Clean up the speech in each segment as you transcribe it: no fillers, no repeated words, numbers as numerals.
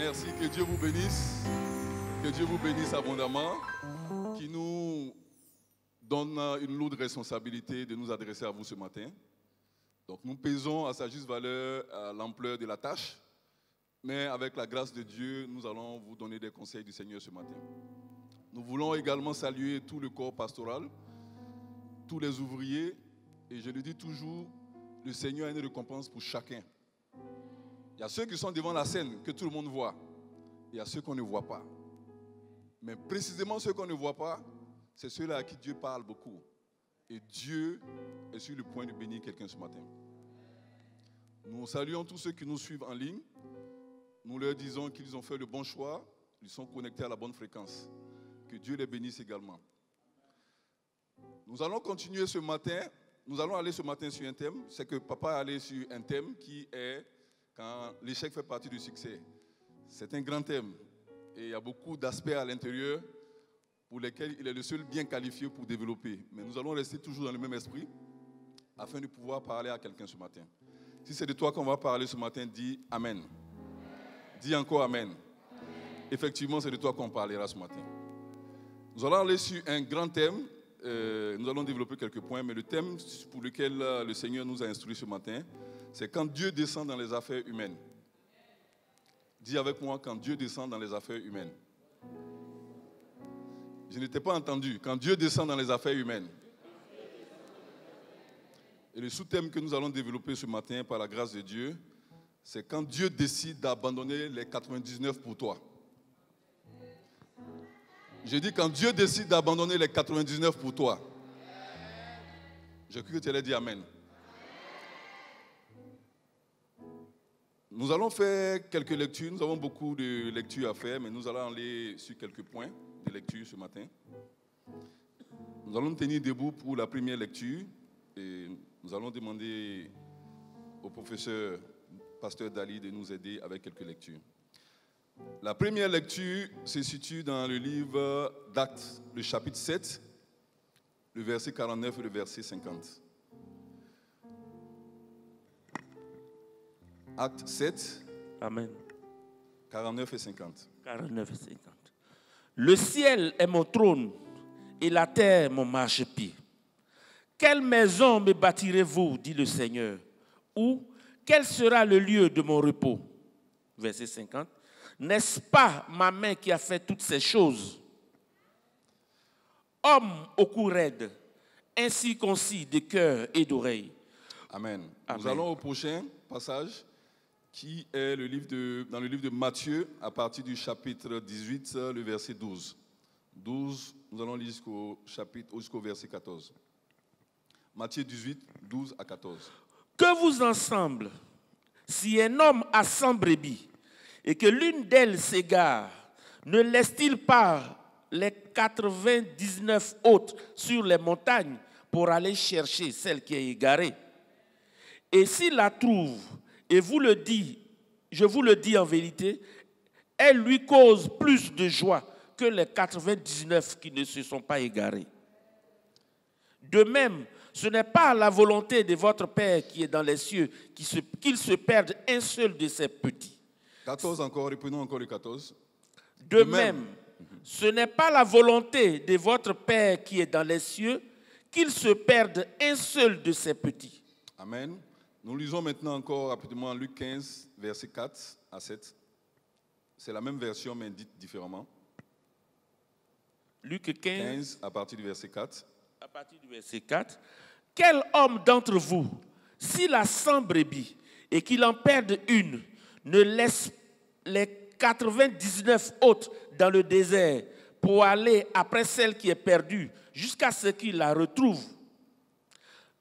Merci, que Dieu vous bénisse. Que Dieu vous bénisse abondamment. Qui nous donne une lourde responsabilité de nous adresser à vous ce matin. Donc nous pesons à sa juste valeur à l'ampleur de la tâche. Mais avec la grâce de Dieu, nous allons vous donner des conseils du Seigneur ce matin. Nous voulons également saluer tout le corps pastoral, tous les ouvriers. Et je le dis toujours, le Seigneur a une récompense pour chacun. Il y a ceux qui sont devant la scène, que tout le monde voit. Il y a ceux qu'on ne voit pas. Mais précisément ceux qu'on ne voit pas, c'est ceux-là à qui Dieu parle beaucoup. Et Dieu est sur le point de bénir quelqu'un ce matin. Nous saluons tous ceux qui nous suivent en ligne. Nous leur disons qu'ils ont fait le bon choix. Ils sont connectés à la bonne fréquence. Que Dieu les bénisse également. Nous allons continuer ce matin. Nous allons aller ce matin sur un thème. C'est que papa est allé sur un thème qui est quand l'échec fait partie du succès. C'est un grand thème. Et il y a beaucoup d'aspects à l'intérieur pour lesquels il est le seul bien qualifié pour développer. Mais nous allons rester toujours dans le même esprit afin de pouvoir parler à quelqu'un ce matin. Si c'est de toi qu'on va parler ce matin, dis Amen. Dis encore Amen. Effectivement, c'est de toi qu'on parlera ce matin. Nous allons aller sur un grand thème. Nous allons développer quelques points, mais le thème pour lequel le Seigneur nous a instruits ce matin, c'est quand Dieu descend dans les affaires humaines. Dis avec moi, quand Dieu descend dans les affaires humaines. Je ne t'ai pas entendu. Quand Dieu descend dans les affaires humaines. Et le sous-thème que nous allons développer ce matin par la grâce de Dieu, c'est quand Dieu décide d'abandonner les 99 pour toi. J'ai dit quand Dieu décide d'abandonner les 99 pour toi. J'ai cru que tu allais dire Amen. Nous allons faire quelques lectures. Nous avons beaucoup de lectures à faire, mais nous allons aller sur quelques points de lecture ce matin. Nous allons nous tenir debout pour la première lecture et nous allons demander au professeur Pasteur Dali de nous aider avec quelques lectures. La première lecture se situe dans le livre d'Actes, le chapitre 7, le verset 49 et le verset 50. Acte 7, Amen. 49 et 50. 49 et 50. Le ciel est mon trône et la terre mon marchepied. Quelle maison me bâtirez-vous, dit le Seigneur, ou quel sera le lieu de mon repos? Verset 50. N'est-ce pas ma main qui a fait toutes ces choses? Homme au cou raide, incirconcis de cœur et d'oreille. Amen. Amen. Nous allons au prochain passage qui est dans le livre de Matthieu à partir du chapitre 18, le verset 12. 12, nous allons lire jusqu'au verset 14. Matthieu 18, 12 à 14. Que vous ensemble, si un homme a 100 brebis et que l'une d'elles s'égare, ne laisse-t-il pas les 99 autres sur les montagnes pour aller chercher celle qui est égarée? Et s'il la trouve, et je vous le dis en vérité, elle lui cause plus de joie que les 99 qui ne se sont pas égarés. De même, ce n'est pas la volonté de votre Père qui est dans les cieux qu'il se perde un seul de ses petits. 14 encore, reprenons encore le 14. De même, ce n'est pas la volonté de votre Père qui est dans les cieux qu'il se perde un seul de ses petits. Amen. Nous lisons maintenant encore rapidement Luc 15, verset 4 à 7. C'est la même version, mais dite différemment. Luc 15, à partir du verset 4. À partir du verset 4. Quel homme d'entre vous, s'il a 100 brebis et qu'il en perde une, ne laisse les 99 autres dans le désert pour aller après celle qui est perdue jusqu'à ce qu'il la retrouve?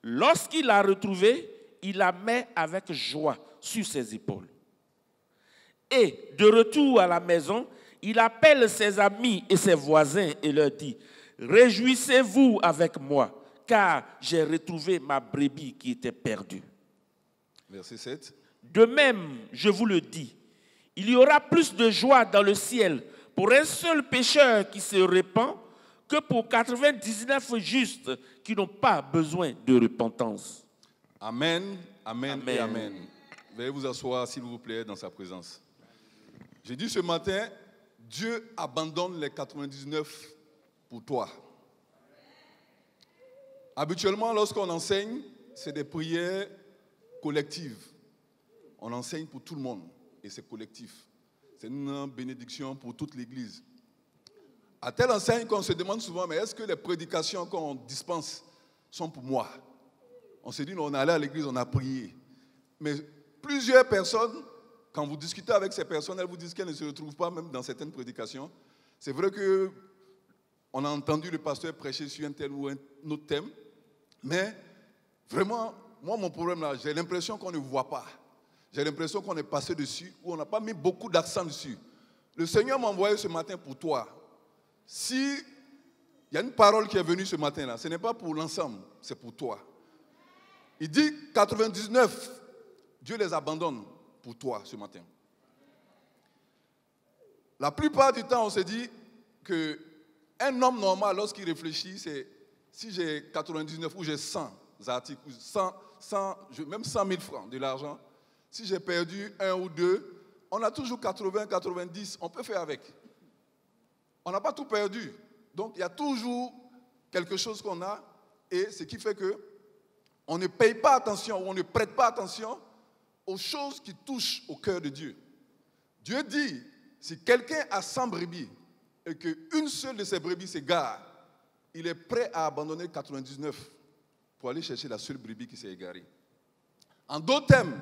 Lorsqu'il l'a retrouvée, il la met avec joie sur ses épaules. Et de retour à la maison, il appelle ses amis et ses voisins et leur dit: réjouissez-vous avec moi, car j'ai retrouvé ma brebis qui était perdue. Verset 7. De même, je vous le dis, il y aura plus de joie dans le ciel pour un seul pécheur qui se repent que pour 99 justes qui n'ont pas besoin de repentance. Amen, amen, amen et amen. Veuillez vous asseoir, s'il vous plaît, dans sa présence. J'ai dit ce matin, Dieu abandonne les 99 pour toi. Habituellement, lorsqu'on enseigne, c'est des prières collectives. On enseigne pour tout le monde et c'est collectif. C'est une bénédiction pour toute l'Église. À telle enseigne qu'on se demande souvent, mais est-ce que les prédications qu'on dispense sont pour moi? On s'est dit, non, on est allé à l'église, on a prié. Mais plusieurs personnes, quand vous discutez avec ces personnes, elles vous disent qu'elles ne se retrouvent pas même dans certaines prédications. C'est vrai qu'on a entendu le pasteur prêcher sur un tel ou un autre thème, mais vraiment, moi, mon problème là, j'ai l'impression qu'on ne voit pas. J'ai l'impression qu'on est passé dessus, ou on n'a pas mis beaucoup d'accent dessus. Le Seigneur m'a envoyé ce matin pour toi. Si il y a une parole qui est venue ce matin là, ce n'est pas pour l'ensemble, c'est pour toi. Il dit 99, Dieu les abandonne pour toi ce matin. La plupart du temps, on se dit qu'un homme normal, lorsqu'il réfléchit, c'est si j'ai 99 ou j'ai 100 articles, ou 100, même 100 000 francs de l'argent, si j'ai perdu un ou deux, on a toujours 80, 90, on peut faire avec. On n'a pas tout perdu. Donc, il y a toujours quelque chose qu'on a, et ce qui fait qu'on ne paye pas attention, ou on ne prête pas attention aux choses qui touchent au cœur de Dieu. Dieu dit, si quelqu'un a 100 brebis, et qu'une seule de ces brebis s'égare, il est prêt à abandonner 99 pour aller chercher la seule brebis qui s'est égarée. En d'autres termes,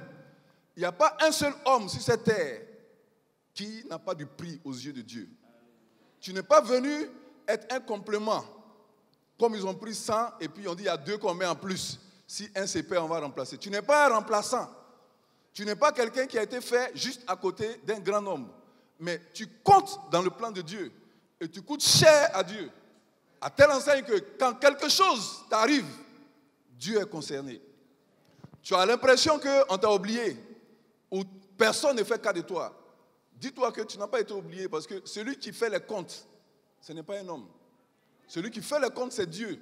il n'y a pas un seul homme sur cette terre qui n'a pas du prix aux yeux de Dieu. Tu n'es pas venu être un complément. Comme ils ont pris 100 et puis on dit il y a 2 qu'on met en plus. Si un se perd, on va remplacer. Tu n'es pas un remplaçant. Tu n'es pas quelqu'un qui a été fait juste à côté d'un grand nombre. Mais tu comptes dans le plan de Dieu. Et tu coûtes cher à Dieu. À telle enseigne que quand quelque chose t'arrive, Dieu est concerné. Tu as l'impression qu'on t'a oublié. Ou personne ne fait cas de toi. Dis-toi que tu n'as pas été oublié parce que celui qui fait les comptes, ce n'est pas un homme. Celui qui fait les comptes, c'est Dieu.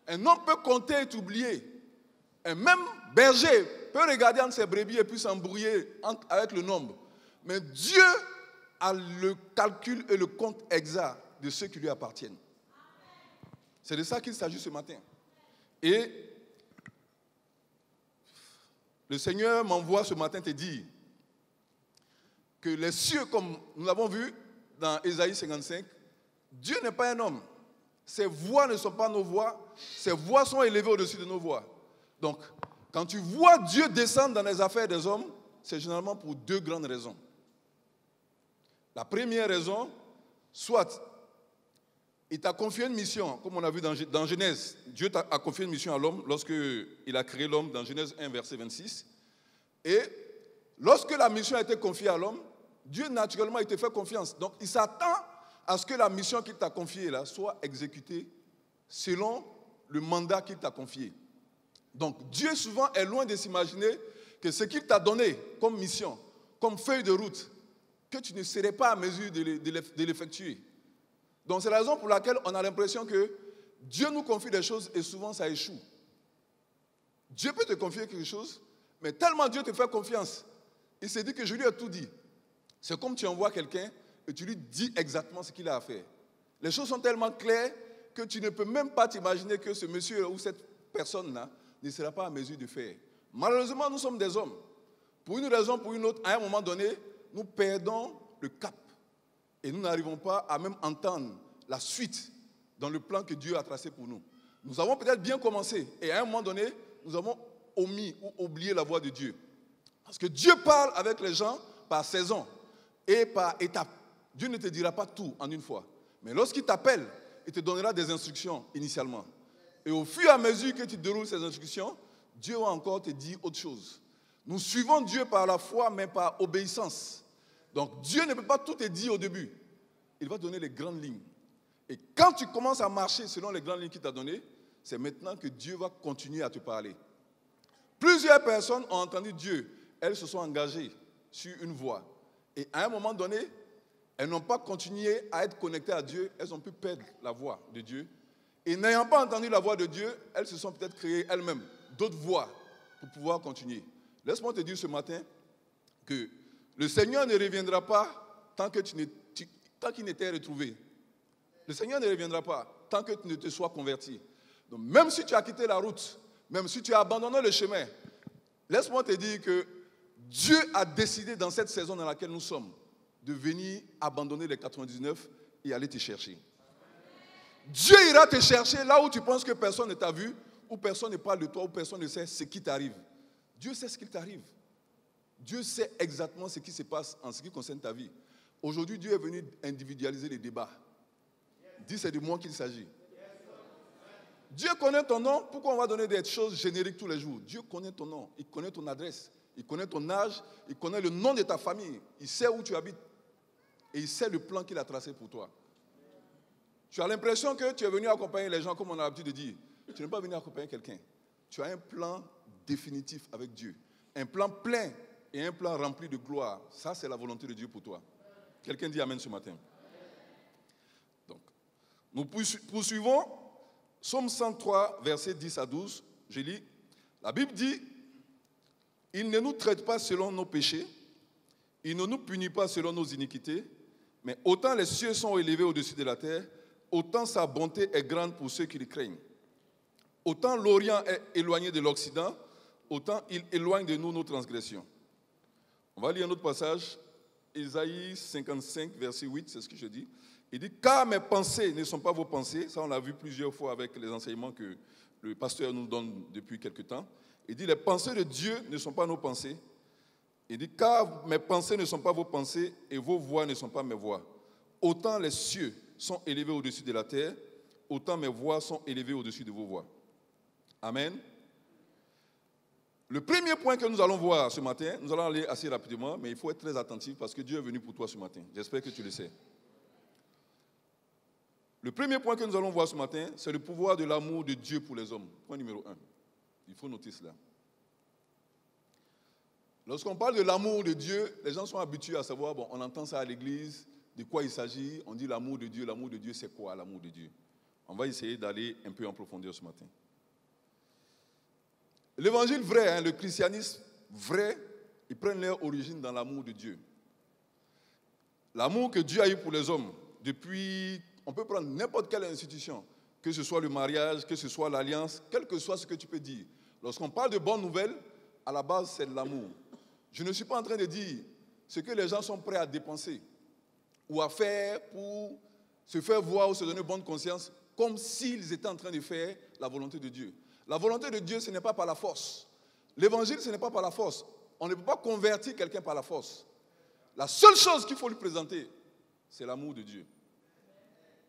Un homme peut compter et t'oublier. Un même berger peut regarder entre ses brebis et puis s'embrouiller avec le nombre. Mais Dieu a le calcul et le compte exact de ceux qui lui appartiennent. C'est de ça qu'il s'agit ce matin. Et le Seigneur m'envoie ce matin te dire que les cieux, comme nous l'avons vu dans Ésaïe 55, Dieu n'est pas un homme. Ses voix ne sont pas nos voix. Ses voix sont élevées au-dessus de nos voix. Donc, quand tu vois Dieu descendre dans les affaires des hommes, c'est généralement pour 2 grandes raisons. La première raison, soit il t'a confié une mission, comme on a vu dans Genèse. Dieu a confié une mission à l'homme lorsqu'il a créé l'homme dans Genèse 1, verset 26. Et lorsque la mission a été confiée à l'homme, Dieu naturellement il te fait confiance. Donc il s'attend à ce que la mission qu'il t'a confiée là soit exécutée selon le mandat qu'il t'a confié. Donc Dieu souvent est loin de s'imaginer que ce qu'il t'a donné comme mission, comme feuille de route, que tu ne serais pas à mesure de l'effectuer. Donc c'est la raison pour laquelle on a l'impression que Dieu nous confie des choses et souvent ça échoue. Dieu peut te confier quelque chose, mais tellement Dieu te fait confiance, il s'est dit que je lui ai tout dit. C'est comme tu envoies quelqu'un et tu lui dis exactement ce qu'il a à faire. Les choses sont tellement claires que tu ne peux même pas t'imaginer que ce monsieur ou cette personne-là ne sera pas à mesure de faire. Malheureusement, nous sommes des hommes. Pour une raison ou pour une autre, à un moment donné, nous perdons le cap. Et nous n'arrivons pas à même entendre la suite dans le plan que Dieu a tracé pour nous. Nous avons peut-être bien commencé et à un moment donné, nous avons omis ou oublié la voix de Dieu. Parce que Dieu parle avec les gens par saison et par étape. Dieu ne te dira pas tout en une fois. Mais lorsqu'il t'appelle, il te donnera des instructions initialement. Et au fur et à mesure que tu déroules ces instructions, Dieu va encore te dire autre chose. Nous suivons Dieu par la foi, mais par obéissance. Donc Dieu ne peut pas tout te dire au début. Il va donner les grandes lignes. Et quand tu commences à marcher selon les grandes lignes qu'il t'a données, c'est maintenant que Dieu va continuer à te parler. Plusieurs personnes ont entendu Dieu. Elles se sont engagées sur une voie. Et à un moment donné, elles n'ont pas continué à être connectées à Dieu. Elles ont pu perdre la voix de Dieu. Et n'ayant pas entendu la voix de Dieu, elles se sont peut-être créées elles-mêmes d'autres voies pour pouvoir continuer. Laisse-moi te dire ce matin que le Seigneur ne reviendra pas tant qu'il n'était retrouvé. Le Seigneur ne reviendra pas tant que tu ne te sois converti. Donc, même si tu as quitté la route, même si tu as abandonné le chemin, laisse-moi te dire que Dieu a décidé dans cette saison dans laquelle nous sommes de venir abandonner les 99 et aller te chercher. Dieu ira te chercher là où tu penses que personne ne t'a vu, où personne ne parle de toi, où personne ne sait ce qui t'arrive. Dieu sait ce qui t'arrive. Dieu sait exactement ce qui se passe en ce qui concerne ta vie. Aujourd'hui, Dieu est venu individualiser les débats. Dis, c'est de moi qu'il s'agit. Dieu connaît ton nom. Pourquoi on va donner des choses génériques tous les jours? Dieu connaît ton nom, il connaît ton adresse, il connaît ton âge, il connaît le nom de ta famille, il sait où tu habites et il sait le plan qu'il a tracé pour toi. Tu as l'impression que tu es venu accompagner les gens comme on a l'habitude de dire. Tu n'es pas venu accompagner quelqu'un. Tu as un plan définitif avec Dieu. Un plan plein et un plan rempli de gloire. Ça, c'est la volonté de Dieu pour toi. Quelqu'un dit Amen ce matin. Donc, nous poursuivons. Psaume 103, versets 10 à 12. Je lis. La Bible dit, « Il ne nous traite pas selon nos péchés. Il ne nous punit pas selon nos iniquités. Mais autant les cieux sont élevés au-dessus de la terre, autant sa bonté est grande pour ceux qui le craignent. Autant l'Orient est éloigné de l'Occident, autant il éloigne de nous nos transgressions. » On va lire un autre passage, Ésaïe 55, verset 8, c'est ce que je dis. Il dit, « Car mes pensées ne sont pas vos pensées. » Ça, on l'a vu plusieurs fois avec les enseignements que le pasteur nous donne depuis quelque temps. Il dit, « Les pensées de Dieu ne sont pas nos pensées. » Il dit, « Car mes pensées ne sont pas vos pensées et vos voix ne sont pas mes voix. Autant les cieux sont élevés au-dessus de la terre, autant mes voix sont élevées au-dessus de vos voix. » Amen. Le premier point que nous allons voir ce matin, nous allons aller assez rapidement, mais il faut être très attentif parce que Dieu est venu pour toi ce matin. J'espère que tu le sais. Le premier point que nous allons voir ce matin, c'est le pouvoir de l'amour de Dieu pour les hommes. Point numéro 1. Il faut noter cela. Lorsqu'on parle de l'amour de Dieu, les gens sont habitués à savoir, bon, on entend ça à l'église, de quoi il s'agit, on dit l'amour de Dieu, c'est quoi l'amour de Dieu? On va essayer d'aller un peu en profondeur ce matin. L'évangile vrai, le christianisme vrai, ils prennent leur origine dans l'amour de Dieu. L'amour que Dieu a eu pour les hommes, depuis, on peut prendre n'importe quelle institution, que ce soit le mariage, que ce soit l'alliance, quel que soit ce que tu peux dire. Lorsqu'on parle de bonnes nouvelles, à la base, c'est de l'amour. Je ne suis pas en train de dire ce que les gens sont prêts à dépenser ou à faire pour se faire voir ou se donner bonne conscience, comme s'ils étaient en train de faire la volonté de Dieu. La volonté de Dieu, ce n'est pas par la force. L'évangile, ce n'est pas par la force. On ne peut pas convertir quelqu'un par la force. La seule chose qu'il faut lui présenter, c'est l'amour de Dieu.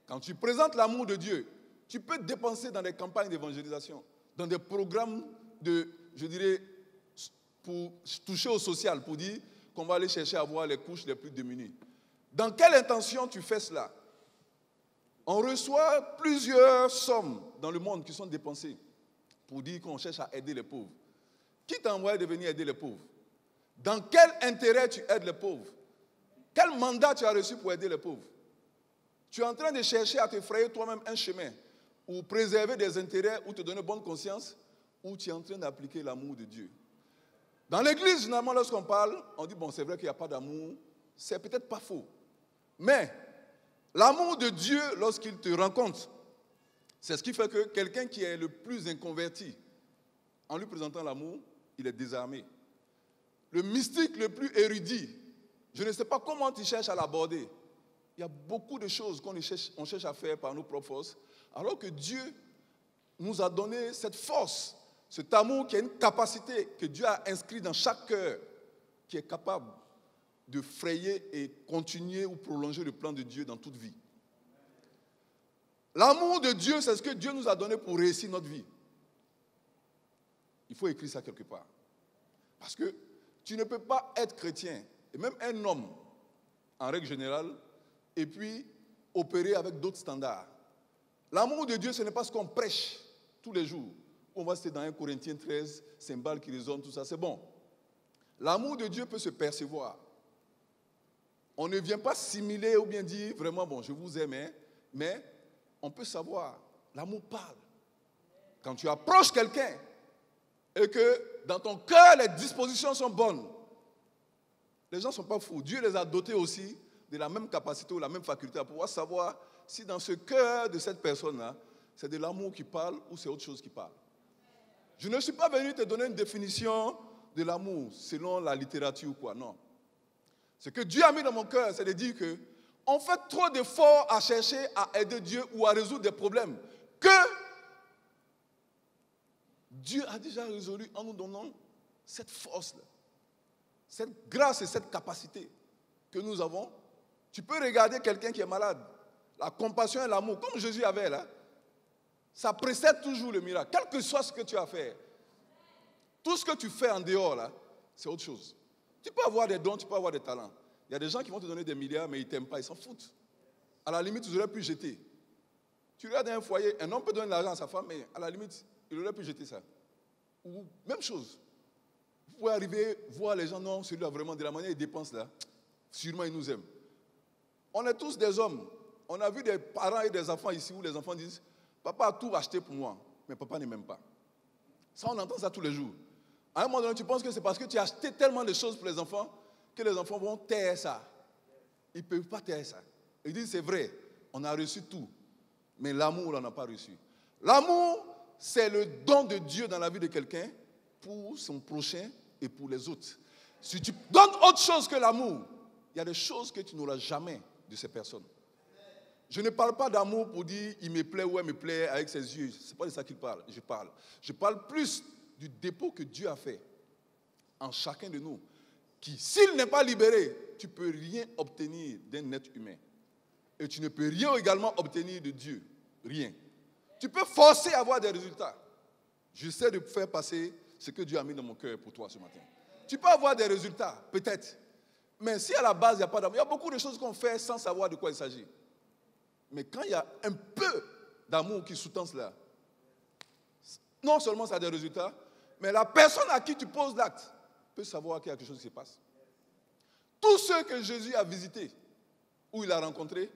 Quand tu présentes l'amour de Dieu, tu peux dépenser dans des campagnes d'évangélisation, dans des programmes pour toucher au social, pour dire qu'on va aller chercher à voir les couches les plus démunies. Dans quelle intention tu fais cela? On reçoit plusieurs sommes dans le monde qui sont dépensées pour dire qu'on cherche à aider les pauvres. Qui t'a envoyé de venir aider les pauvres? Dans quel intérêt tu aides les pauvres? Quel mandat tu as reçu pour aider les pauvres? Tu es en train de chercher à te frayer toi-même un chemin ou préserver des intérêts ou te donner bonne conscience, ou tu es en train d'appliquer l'amour de Dieu. Dans l'église, généralement, lorsqu'on parle, on dit, bon, c'est vrai qu'il n'y a pas d'amour. C'est peut-être pas faux. Mais l'amour de Dieu, lorsqu'il te rencontre, c'est ce qui fait que quelqu'un qui est le plus inconverti, en lui présentant l'amour, il est désarmé. Le mystique le plus érudit, je ne sais pas comment tu cherches à l'aborder. Il y a beaucoup de choses qu'on cherche à faire par nos propres forces, alors que Dieu nous a donné cette force, cet amour qui a une capacité que Dieu a inscrit dans chaque cœur, qui est capable de frayer et continuer ou prolonger le plan de Dieu dans toute vie. L'amour de Dieu, c'est ce que Dieu nous a donné pour réussir notre vie. Il faut écrire ça quelque part. Parce que tu ne peux pas être chrétien, et même un homme, en règle générale, et puis opérer avec d'autres standards. L'amour de Dieu, ce n'est pas ce qu'on prêche tous les jours. On va citer dans 1 Corinthiens 13, cymbales qui résonnent, tout ça, c'est bon. L'amour de Dieu peut se percevoir. On ne vient pas simuler ou bien dire vraiment, bon, je vous aime, mais on peut savoir, l'amour parle. Quand tu approches quelqu'un et que dans ton cœur, les dispositions sont bonnes, les gens ne sont pas fous. Dieu les a dotés aussi de la même capacité ou la même faculté à pouvoir savoir si dans ce cœur de cette personne-là, c'est de l'amour qui parle ou c'est autre chose qui parle. Je ne suis pas venu te donner une définition de l'amour selon la littérature ou quoi, non. Ce que Dieu a mis dans mon cœur, c'est de dire que on fait trop d'efforts à chercher à aider Dieu ou à résoudre des problèmes que Dieu a déjà résolu en nous donnant cette force-là, cette grâce et cette capacité que nous avons. Tu peux regarder quelqu'un qui est malade, la compassion et l'amour, comme Jésus avait là, ça précède toujours le miracle, quel que soit ce que tu as fait. Tout ce que tu fais en dehors là, c'est autre chose. Tu peux avoir des dons, tu peux avoir des talents. Il y a des gens qui vont te donner des milliards, mais ils ne t'aiment pas, ils s'en foutent. À la limite, ils auraient pu jeter. Tu regardes dans un foyer, un homme peut donner de l'argent à sa femme, mais à la limite, il aurait pu jeter ça. Ou même chose. Vous pouvez arriver, voir les gens, non, celui-là vraiment, de la manière il dépense là, sûrement il nous aime. On est tous des hommes. On a vu des parents et des enfants ici où les enfants disent, papa a tout acheté pour moi, mais papa ne m'aime pas. Ça, on entend ça tous les jours. À un moment donné, tu penses que c'est parce que tu as acheté tellement de choses pour les enfants que les enfants vont taire ça. Ils ne peuvent pas taire ça. Ils disent, c'est vrai, on a reçu tout, mais l'amour, on n'a pas reçu. L'amour, c'est le don de Dieu dans la vie de quelqu'un pour son prochain et pour les autres. Si tu donnes autre chose que l'amour, il y a des choses que tu n'auras jamais de ces personnes. Je ne parle pas d'amour pour dire il me plaît ou elle me plaît avec ses yeux. Ce n'est pas de ça qu'il parle. Je parle plus du dépôt que Dieu a fait en chacun de nous. Qui, s'il n'est pas libéré, tu ne peux rien obtenir d'un être humain. Et tu ne peux rien également obtenir de Dieu. Rien. Tu peux forcer à avoir des résultats. J'essaie de faire passer ce que Dieu a mis dans mon cœur pour toi ce matin. Tu peux avoir des résultats, peut-être. Mais si à la base, il n'y a pas d'amour, il y a beaucoup de choses qu'on fait sans savoir de quoi il s'agit. Mais quand il y a un peu d'amour qui sous-tend cela, non seulement ça a des résultats, mais la personne à qui tu poses l'acte peut savoir qu'il y a quelque chose qui se passe. Tous ceux que Jésus a visités, où il a rencontré,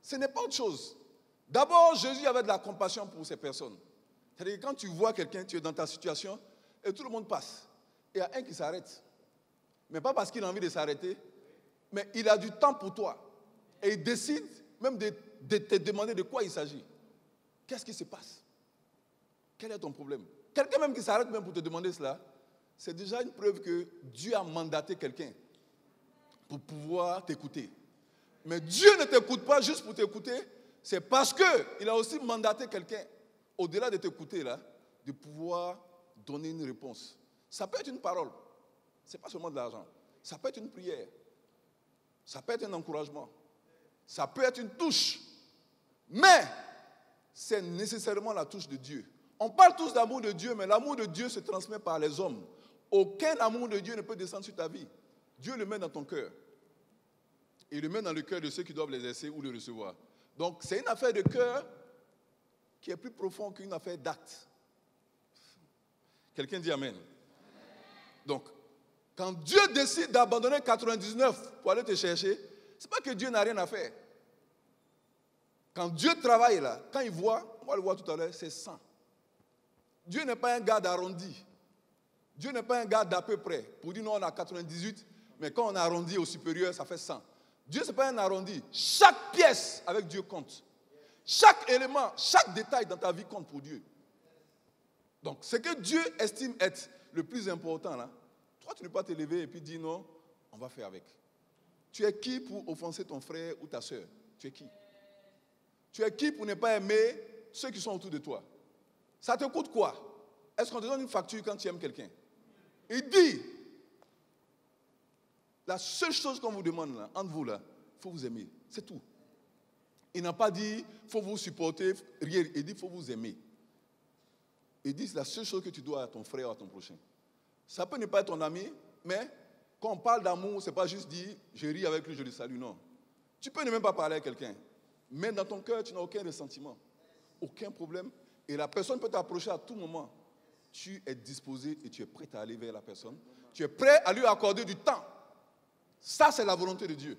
ce n'est pas autre chose. D'abord, Jésus avait de la compassion pour ces personnes. C'est-à-dire que quand tu vois quelqu'un, tu es dans ta situation, et tout le monde passe. Et il y a un qui s'arrête. Mais pas parce qu'il a envie de s'arrêter, mais il a du temps pour toi. Et il décide même de te demander de quoi il s'agit. Qu'est-ce qui se passe? Quel est ton problème? Quelqu'un même qui s'arrête même pour te demander cela, c'est déjà une preuve que Dieu a mandaté quelqu'un pour pouvoir t'écouter. Mais Dieu ne t'écoute pas juste pour t'écouter, c'est parce qu'il a aussi mandaté quelqu'un, au-delà de t'écouter là, de pouvoir donner une réponse. Ça peut être une parole, ce n'est pas seulement de l'argent. Ça peut être une prière, ça peut être un encouragement, ça peut être une touche. Mais c'est nécessairement la touche de Dieu. On parle tous d'amour de Dieu, mais l'amour de Dieu se transmet par les hommes. Aucun amour de Dieu ne peut descendre sur ta vie. Dieu le met dans ton cœur. Et il le met dans le cœur de ceux qui doivent l'exercer ou le recevoir. Donc, c'est une affaire de cœur qui est plus profonde qu'une affaire d'acte. Quelqu'un dit Amen. Donc, quand Dieu décide d'abandonner 99 pour aller te chercher, ce n'est pas que Dieu n'a rien à faire. Quand Dieu travaille là, quand il voit, on va le voir tout à l'heure, c'est 100. Dieu n'est pas un gars d'arrondi. Dieu n'est pas un gars d'à peu près. Pour dire non, on a 98, mais quand on arrondit au supérieur, ça fait 100. Dieu, ce n'est pas un arrondi. Chaque pièce avec Dieu compte. Chaque élément, chaque détail dans ta vie compte pour Dieu. Donc, ce que Dieu estime être le plus important, là, toi, tu ne peux pas te lever et puis dire non, on va faire avec. Tu es qui pour offenser ton frère ou ta soeur? Tu es qui? Tu es qui pour ne pas aimer ceux qui sont autour de toi? Ça te coûte quoi? Est-ce qu'on te donne une facture quand tu aimes quelqu'un? Il dit, la seule chose qu'on vous demande là, entre vous là, il faut vous aimer. C'est tout. Il n'a pas dit, il faut vous supporter, rien. Il dit, il faut vous aimer. Il dit, c'est la seule chose que tu dois à ton frère ou à ton prochain. Ça peut ne pas être ton ami, mais quand on parle d'amour, ce n'est pas juste dire, je ris avec lui, je le salue, non. Tu peux ne même pas parler à quelqu'un, mais dans ton cœur, tu n'as aucun ressentiment, aucun problème. Et la personne peut t'approcher à tout moment. Tu es disposé et tu es prêt à aller vers la personne. Tu es prêt à lui accorder du temps. Ça, c'est la volonté de Dieu.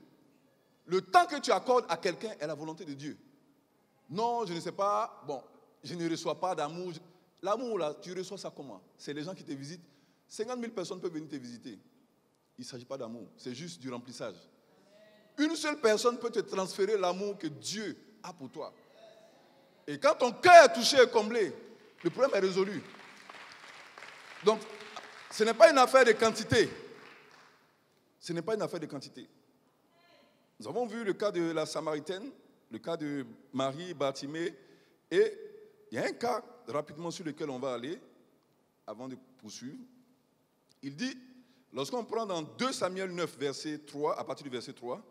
Le temps que tu accordes à quelqu'un est la volonté de Dieu. Non, je ne sais pas, bon, je ne reçois pas d'amour. L'amour, là, tu reçois ça comment? C'est les gens qui te visitent. 50 000 personnes peuvent venir te visiter. Il ne s'agit pas d'amour, c'est juste du remplissage. Une seule personne peut te transférer l'amour que Dieu a pour toi. Et quand ton cœur est touché et comblé, le problème est résolu. Donc, ce n'est pas une affaire de quantité. Ce n'est pas une affaire de quantité. Nous avons vu le cas de la Samaritaine, le cas de Marie, Bartimée, et il y a un cas rapidement sur lequel on va aller, avant de poursuivre. Il dit, lorsqu'on prend dans 2 Samuel 9, verset 3, à partir du verset 3,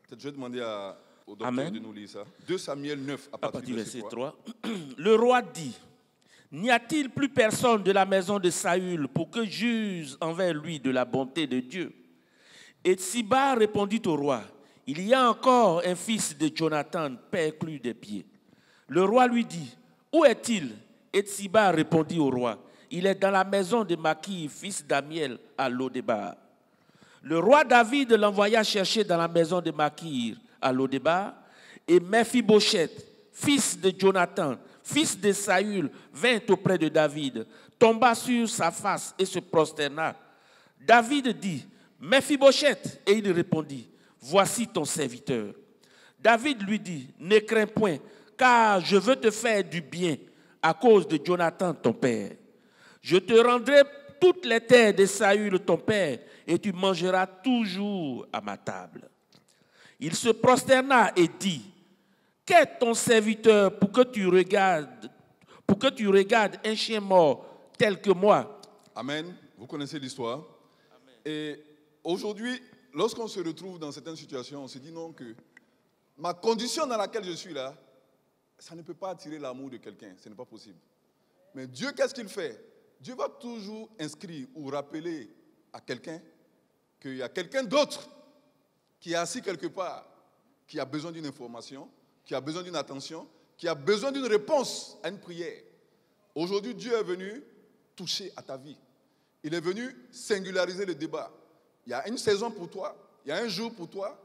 peut-être je vais demander au docteur de nous lire ça. 2 Samuel 9, à partir du verset 3. Le roi dit, n'y a-t-il plus personne de la maison de Saül pour que juge envers lui de la bonté de Dieu? Et Tsiba répondit au roi, il y a encore un fils de Jonathan, perclus des pieds. Le roi lui dit, où est-il? Et Tsiba répondit au roi, il est dans la maison de Makir, fils d'Amiel, à Lodébar. Le roi David l'envoya chercher dans la maison de Makir, à Lodébar, et Mephibosheth, fils de Jonathan, fils de Saül, vint auprès de David, tomba sur sa face et se prosterna. David dit, Mephibosheth, et il répondit, voici ton serviteur. David lui dit, ne crains point, car je veux te faire du bien à cause de Jonathan ton père. Je te rendrai toutes les terres de Saül ton père, et tu mangeras toujours à ma table. Il se prosterna et dit, qu'est ton serviteur pour que tu regardes un chien mort tel que moi? Amen. Vous connaissez l'histoire. Et aujourd'hui, lorsqu'on se retrouve dans certaines situations, on se dit non, que ma condition dans laquelle je suis là, ça ne peut pas attirer l'amour de quelqu'un. Ce n'est pas possible. Mais Dieu, qu'est-ce qu'il fait? Dieu va toujours inscrire ou rappeler à quelqu'un qu'il y a quelqu'un d'autre qui est assis quelque part, qui a besoin d'une information, qui a besoin d'une attention, qui a besoin d'une réponse à une prière. Aujourd'hui, Dieu est venu toucher à ta vie. Il est venu singulariser le débat. Il y a une saison pour toi, il y a un jour pour toi,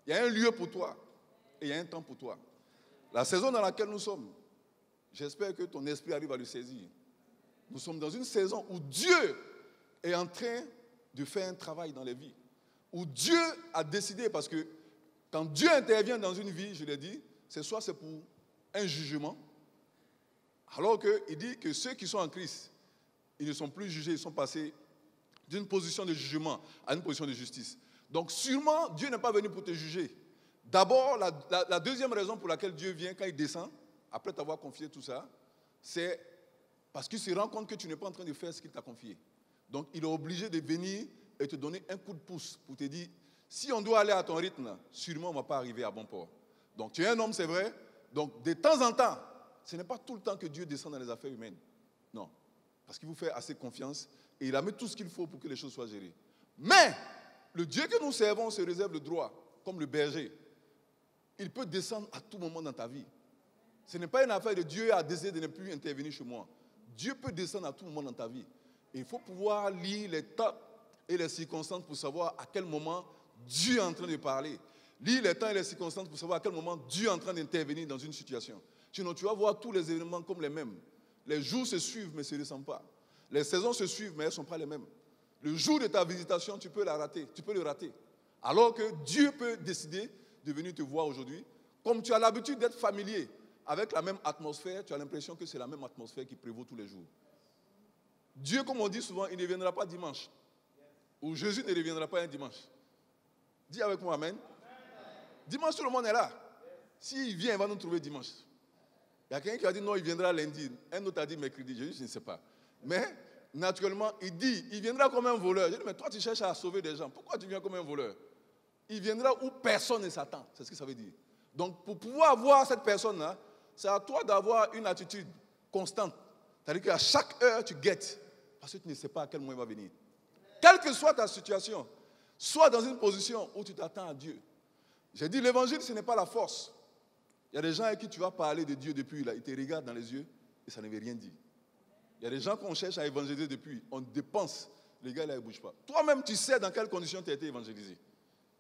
il y a un lieu pour toi, et il y a un temps pour toi. La saison dans laquelle nous sommes, j'espère que ton esprit arrive à le saisir. Nous sommes dans une saison où Dieu est en train de faire un travail dans les vies. Où Dieu a décidé, parce que quand Dieu intervient dans une vie, je l'ai dit, c'est soit c'est pour un jugement, alors qu'il dit que ceux qui sont en Christ, ils ne sont plus jugés, ils sont passés d'une position de jugement à une position de justice. Donc sûrement, Dieu n'est pas venu pour te juger. D'abord, la deuxième raison pour laquelle Dieu vient quand il descend, après t'avoir confié tout ça, c'est parce qu'il se rend compte que tu n'es pas en train de faire ce qu'il t'a confié. Donc il est obligé de venir et te donner un coup de pouce pour te dire, si on doit aller à ton rythme, sûrement on ne va pas arriver à bon port. Donc tu es un homme, c'est vrai. Donc de temps en temps, ce n'est pas tout le temps que Dieu descend dans les affaires humaines. Non. Parce qu'il vous fait assez confiance et il a mis tout ce qu'il faut pour que les choses soient gérées. Mais le Dieu que nous servons se réserve le droit, comme le berger. Il peut descendre à tout moment dans ta vie. Ce n'est pas une affaire de Dieu a décidé de ne plus intervenir chez moi. Dieu peut descendre à tout moment dans ta vie. Et il faut pouvoir lire les temps et les circonstances pour savoir à quel moment Dieu est en train de parler. Lire les temps et les circonstances pour savoir à quel moment Dieu est en train d'intervenir dans une situation. Sinon, tu vas voir tous les événements comme les mêmes. Les jours se suivent, mais ne se ressemblent pas. Les saisons se suivent, mais elles ne sont pas les mêmes. Le jour de ta visitation, tu peux le rater. Alors que Dieu peut décider de venir te voir aujourd'hui. Comme tu as l'habitude d'être familier avec la même atmosphère, tu as l'impression que c'est la même atmosphère qui prévaut tous les jours. Dieu, comme on dit souvent, il ne viendra pas dimanche. Ou Jésus ne reviendra pas un dimanche. Dis avec moi, amen. Dimanche, tout le monde est là. S'il vient, il va nous trouver dimanche. Il y a quelqu'un qui a dit non, il viendra lundi. Un autre a dit mercredi. Je ne sais pas. Mais, naturellement, il dit, il viendra comme un voleur. Je dis, mais toi, tu cherches à sauver des gens. Pourquoi tu viens comme un voleur? Il viendra où personne ne s'attend. C'est ce que ça veut dire. Donc, pour pouvoir voir cette personne-là, c'est à toi d'avoir une attitude constante. C'est-à-dire qu'à chaque heure, tu guettes. Parce que tu ne sais pas à quel moment il va venir. Quelle que soit ta situation, sois dans une position où tu t'attends à Dieu. J'ai dit, l'évangile, ce n'est pas la force. Il y a des gens avec qui tu vas parler de Dieu depuis, là, ils te regardent dans les yeux et ça ne veut rien dire. Il y a des gens qu'on cherche à évangéliser depuis, on dépense, les gars là, ils ne bougent pas. Toi-même, tu sais dans quelles conditions tu as été évangélisé.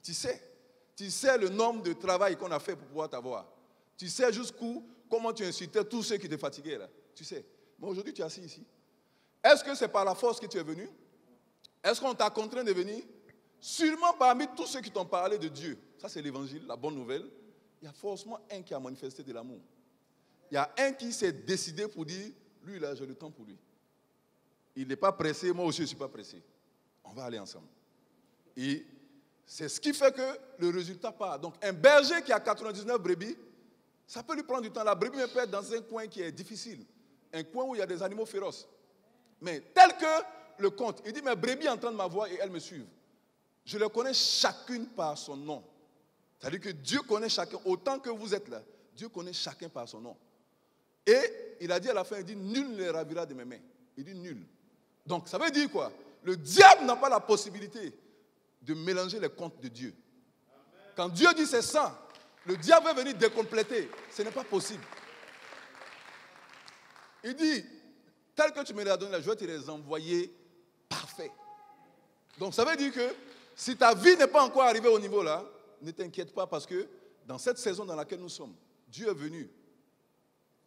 Tu sais le nombre de travail qu'on a fait pour pouvoir t'avoir. Tu sais jusqu'où, comment tu insultais tous ceux qui te fatiguaient là. Tu sais. Mais aujourd'hui, tu es assis ici. Est-ce que c'est par la force que tu es venu? Est-ce qu'on t'a contraint de venir? Sûrement parmi tous ceux qui t'ont parlé de Dieu, ça c'est l'évangile, la bonne nouvelle, il y a forcément un qui a manifesté de l'amour. Il y a un qui s'est décidé pour dire, lui là, j'ai le temps pour lui. Il n'est pas pressé, moi aussi je ne suis pas pressé. On va aller ensemble. Et c'est ce qui fait que le résultat part. Donc un berger qui a 99 brebis, ça peut lui prendre du temps. La brebis peut être dans un coin qui est difficile. Un coin où il y a des animaux féroces. Mais tel que le conte, il dit, mes brebis entendent ma voix et elles me suivent. Je les connais chacune par son nom. C'est-à-dire que Dieu connaît chacun, autant que vous êtes là. Dieu connaît chacun par son nom. Et il a dit à la fin, il dit, nul ne les ravira de mes mains. Il dit nul. Donc ça veut dire quoi? Le diable n'a pas la possibilité de mélanger les comptes de Dieu. Quand Dieu dit c'est ça, le diable veut venir décompléter. Ce n'est pas possible. Il dit, tel que tu me les as donné, je vais te les envoyer parfaits. Donc ça veut dire que si ta vie n'est pas encore arrivée au niveau là, ne t'inquiète pas parce que dans cette saison dans laquelle nous sommes, Dieu est venu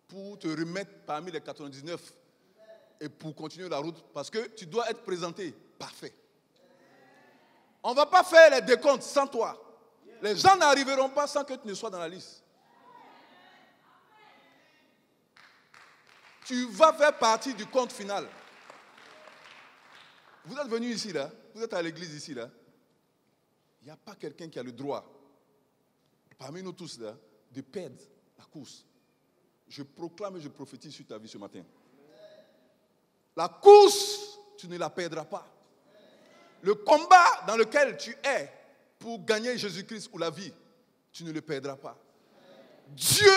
pour te remettre parmi les 99 et pour continuer la route parce que tu dois être présenté parfait. On ne va pas faire les décomptes sans toi. Les gens n'arriveront pas sans que tu ne sois dans la liste. Tu vas faire partie du compte final. Vous êtes venus ici là, vous êtes à l'église ici là. Il n'y a pas quelqu'un qui a le droit, parmi nous tous là, de perdre la course. Je proclame et je prophétise sur ta vie ce matin. La course, tu ne la perdras pas. Le combat dans lequel tu es pour gagner Jésus-Christ ou la vie, tu ne le perdras pas. Dieu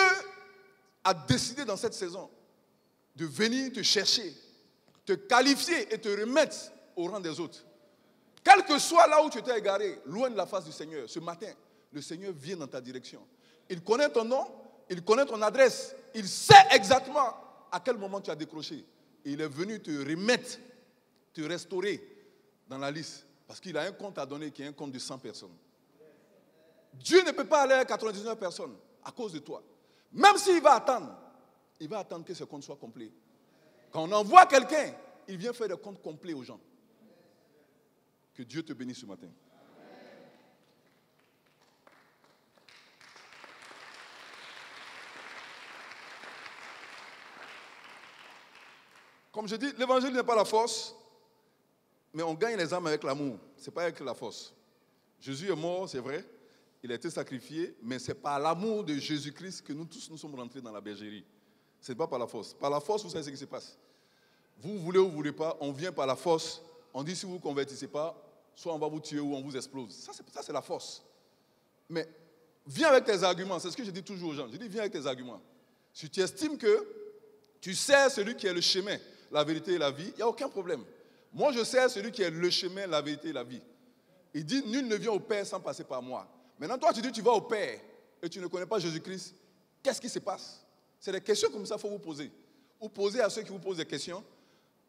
a décidé dans cette saison de venir te chercher, te qualifier et te remettre au rang des autres. Quel que soit là où tu t'es égaré, loin de la face du Seigneur, ce matin, le Seigneur vient dans ta direction. Il connaît ton nom, il connaît ton adresse, il sait exactement à quel moment tu as décroché. Et il est venu te remettre, te restaurer dans la liste. Parce qu'il a un compte à donner qui est un compte de 100 personnes. Dieu ne peut pas aller à 99 personnes à cause de toi. Même s'il va attendre que ce compte soit complet. Quand on envoie quelqu'un, il vient faire des comptes complets aux gens. Que Dieu te bénisse ce matin. Comme je dis, l'évangile n'est pas la force, mais on gagne les âmes avec l'amour. Ce n'est pas avec la force. Jésus est mort, c'est vrai. Il a été sacrifié, mais c'est par l'amour de Jésus-Christ que nous tous nous sommes rentrés dans la bergerie. Ce n'est pas par la force. Par la force, vous savez ce qui se passe. Vous voulez ou vous ne voulez pas, on vient par la force. On dit si vous ne vous convertissez pas, soit on va vous tuer ou on vous explose. Ça, c'est la force. Mais viens avec tes arguments. C'est ce que je dis toujours aux gens. Je dis viens avec tes arguments. Si tu estimes que tu sais celui qui est le chemin, la vérité et la vie, il n'y a aucun problème. Moi, je sais celui qui est le chemin, la vérité et la vie. Il dit, nul ne vient au Père sans passer par moi. Maintenant, toi, tu dis, tu vas au Père et tu ne connais pas Jésus-Christ. Qu'est-ce qui se passe? C'est des questions comme ça qu'il faut vous poser. Vous posez à ceux qui vous posent des questions.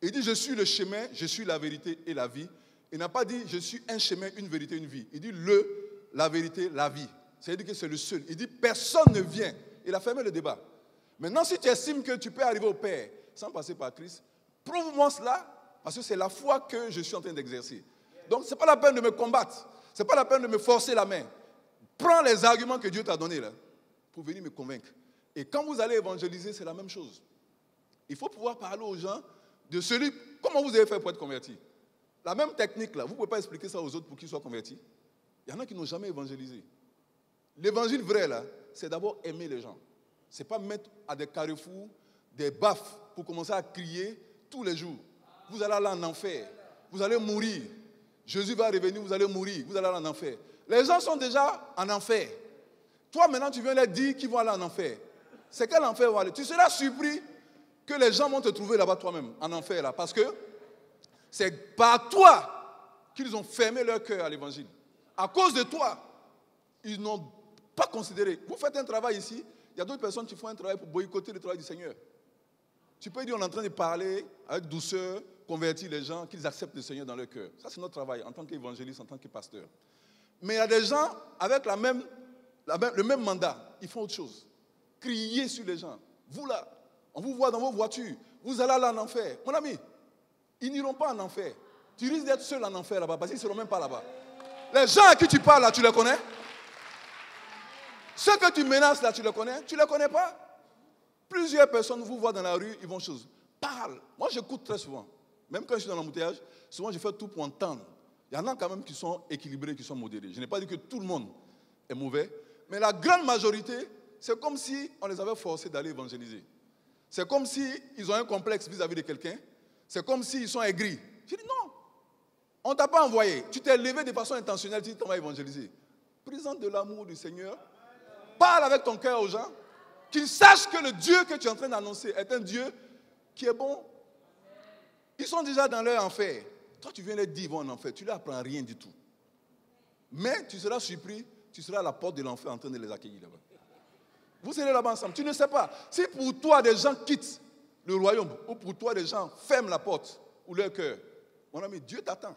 Il dit, je suis le chemin, je suis la vérité et la vie. Il n'a pas dit, je suis un chemin, une vérité, une vie. Il dit, la vérité, la vie. C'est-à-dire que c'est le seul. Il dit, personne ne vient. Il a fermé le débat. Maintenant, si tu estimes que tu peux arriver au Père sans passer par Christ, prouve-moi cela, parce que c'est la foi que je suis en train d'exercer. Donc, ce n'est pas la peine de me combattre. Ce n'est pas la peine de me forcer la main. Prends les arguments que Dieu t'a donnés là, pour venir me convaincre. Et quand vous allez évangéliser, c'est la même chose. Il faut pouvoir parler aux gens de celui... Comment vous avez fait pour être converti? La même technique là, vous ne pouvez pas expliquer ça aux autres pour qu'ils soient convertis. Il y en a qui n'ont jamais évangélisé. L'évangile vrai là, c'est d'abord aimer les gens. Ce n'est pas mettre à des carrefours, des baffes pour commencer à crier tous les jours. Vous allez aller en enfer. Vous allez mourir. Jésus va revenir, vous allez mourir. Vous allez aller en enfer. Les gens sont déjà en enfer. Toi, maintenant, tu viens leur dire qu'ils vont aller en enfer. C'est quel enfer ils vont aller? Tu seras surpris que les gens vont te trouver là-bas toi-même, en enfer là. Parce que c'est par toi qu'ils ont fermé leur cœur à l'évangile. À cause de toi, ils n'ont pas considéré. Vous faites un travail ici, il y a d'autres personnes qui font un travail pour boycotter le travail du Seigneur. Tu peux dire on est en train de parler avec douceur, convertir les gens, qu'ils acceptent le Seigneur dans leur cœur. Ça, c'est notre travail en tant qu'évangéliste, en tant que pasteur. Mais il y a des gens avec le même mandat, ils font autre chose. Crier sur les gens. Vous là, on vous voit dans vos voitures, vous allez en enfer. Mon ami, ils n'iront pas en enfer. Tu risques d'être seul en enfer là-bas parce qu'ils ne seront même pas là-bas. Les gens à qui tu parles là, tu les connais? Ceux que tu menaces là, tu les connais? Tu ne les connais pas? Plusieurs personnes vous voient dans la rue, ils vont chose. Parle. Moi, j'écoute très souvent. Même quand je suis dans l'embouteillage, souvent je fais tout pour entendre. Il y en a quand même qui sont équilibrés, qui sont modérés. Je n'ai pas dit que tout le monde est mauvais, mais la grande majorité, c'est comme si on les avait forcés d'aller évangéliser. C'est comme s'ils ont un complexe vis-à-vis de quelqu'un. C'est comme s'ils sont aigris. Je dis non. On ne t'a pas envoyé. Tu t'es levé de façon intentionnelle, tu dis qu'on va évangéliser. Présente de l'amour du Seigneur. Parle avec ton cœur aux gens. Qu'ils sachent que le Dieu que tu es en train d'annoncer est un Dieu qui est bon. Ils sont déjà dans leur enfer. Toi, tu viens leur dire, ils vont en enfer. Tu ne leur apprends rien du tout. Mais tu seras surpris, tu seras à la porte de l'enfer en train de les accueillir là-bas. Vous serez là-bas ensemble. Tu ne sais pas. Si pour toi, des gens quittent le royaume, ou pour toi, des gens ferment la porte ou leur cœur, mon ami, Dieu t'attend.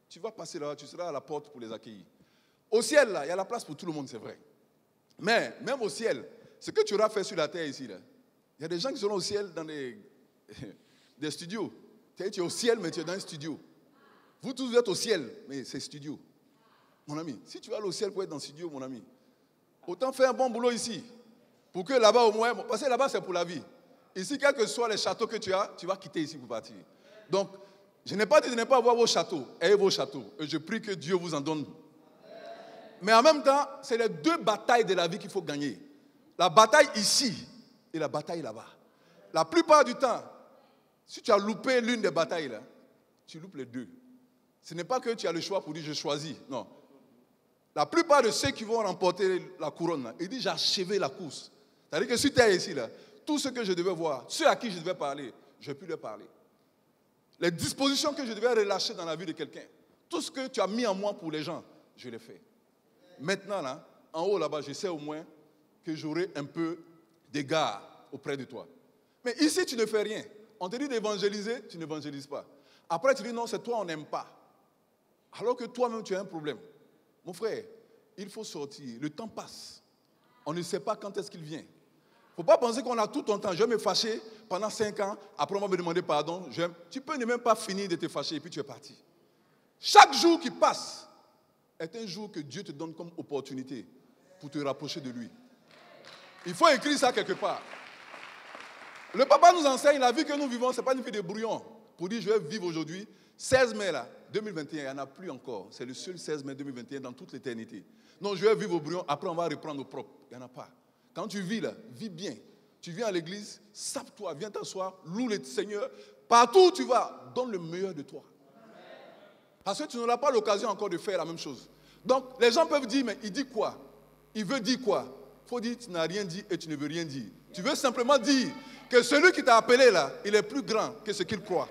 Tu vas passer là, tu seras à la porte pour les accueillir. Au ciel, là, il y a la place pour tout le monde, c'est vrai. Mais même au ciel, ce que tu auras fait sur la terre ici, là, il y a des gens qui seront au ciel dans des studios. Tu es au ciel, mais tu es dans un studio. Vous tous, vous êtes au ciel, mais c'est studio. Mon ami, si tu vas aller au ciel pour être dans le studio, mon ami, autant faire un bon boulot ici. Pour que là-bas au moins, parce que là-bas c'est pour la vie. Ici, quels que soient les châteaux que tu as, tu vas quitter ici pour partir. Donc, je n'ai pas dit de ne pas avoir vos châteaux. Ayez vos châteaux. Et je prie que Dieu vous en donne. Mais en même temps, c'est les deux batailles de la vie qu'il faut gagner. La bataille ici et la bataille là-bas. La plupart du temps, si tu as loupé l'une des batailles, là, tu loupes les deux. Ce n'est pas que tu as le choix pour dire je choisis. Non. La plupart de ceux qui vont remporter la couronne, là, ils disent j'ai achevé la course. C'est-à-dire que si tu es ici, là, tout ce que je devais voir, ceux à qui je devais parler, je peux leur parler. Les dispositions que je devais relâcher dans la vie de quelqu'un, tout ce que tu as mis en moi pour les gens, je l'ai fait. Maintenant, là, en haut là-bas, je sais au moins que j'aurai un peu d'égard auprès de toi. Mais ici, tu ne fais rien. On te dit d'évangéliser, tu n'évangélises pas. Après, tu dis non, c'est toi, on n'aime pas. Alors que toi-même, tu as un problème. Mon frère, il faut sortir. Le temps passe. On ne sait pas quand est-ce qu'il vient. Il ne faut pas penser qu'on a tout ton temps. Je vais me fâcher pendant 5 ans. Après, on va me demander pardon. Tu peux ne même pas finir de te fâcher et puis tu es parti. Chaque jour qui passe est un jour que Dieu te donne comme opportunité pour te rapprocher de lui. Il faut écrire ça quelque part. Le papa nous enseigne, la vie que nous vivons, ce n'est pas une vie de brouillon. Pour dire, je vais vivre aujourd'hui, 16 mai là, 2021, il n'y en a plus encore. C'est le seul 16 mai 2021 dans toute l'éternité. Non, je vais vivre au brouillon, après on va reprendre au propre. Il n'y en a pas. Quand tu vis là, vis bien. Tu viens à l'église, sape-toi, viens t'asseoir, loue le Seigneur. Partout où tu vas, donne le meilleur de toi. Parce que tu n'auras pas l'occasion encore de faire la même chose. Donc, les gens peuvent dire, mais il dit quoi? Il veut dire quoi? Il faut dire, tu n'as rien dit et tu ne veux rien dire. Tu veux simplement dire que celui qui t'a appelé là, il est plus grand que ce qu'il croit.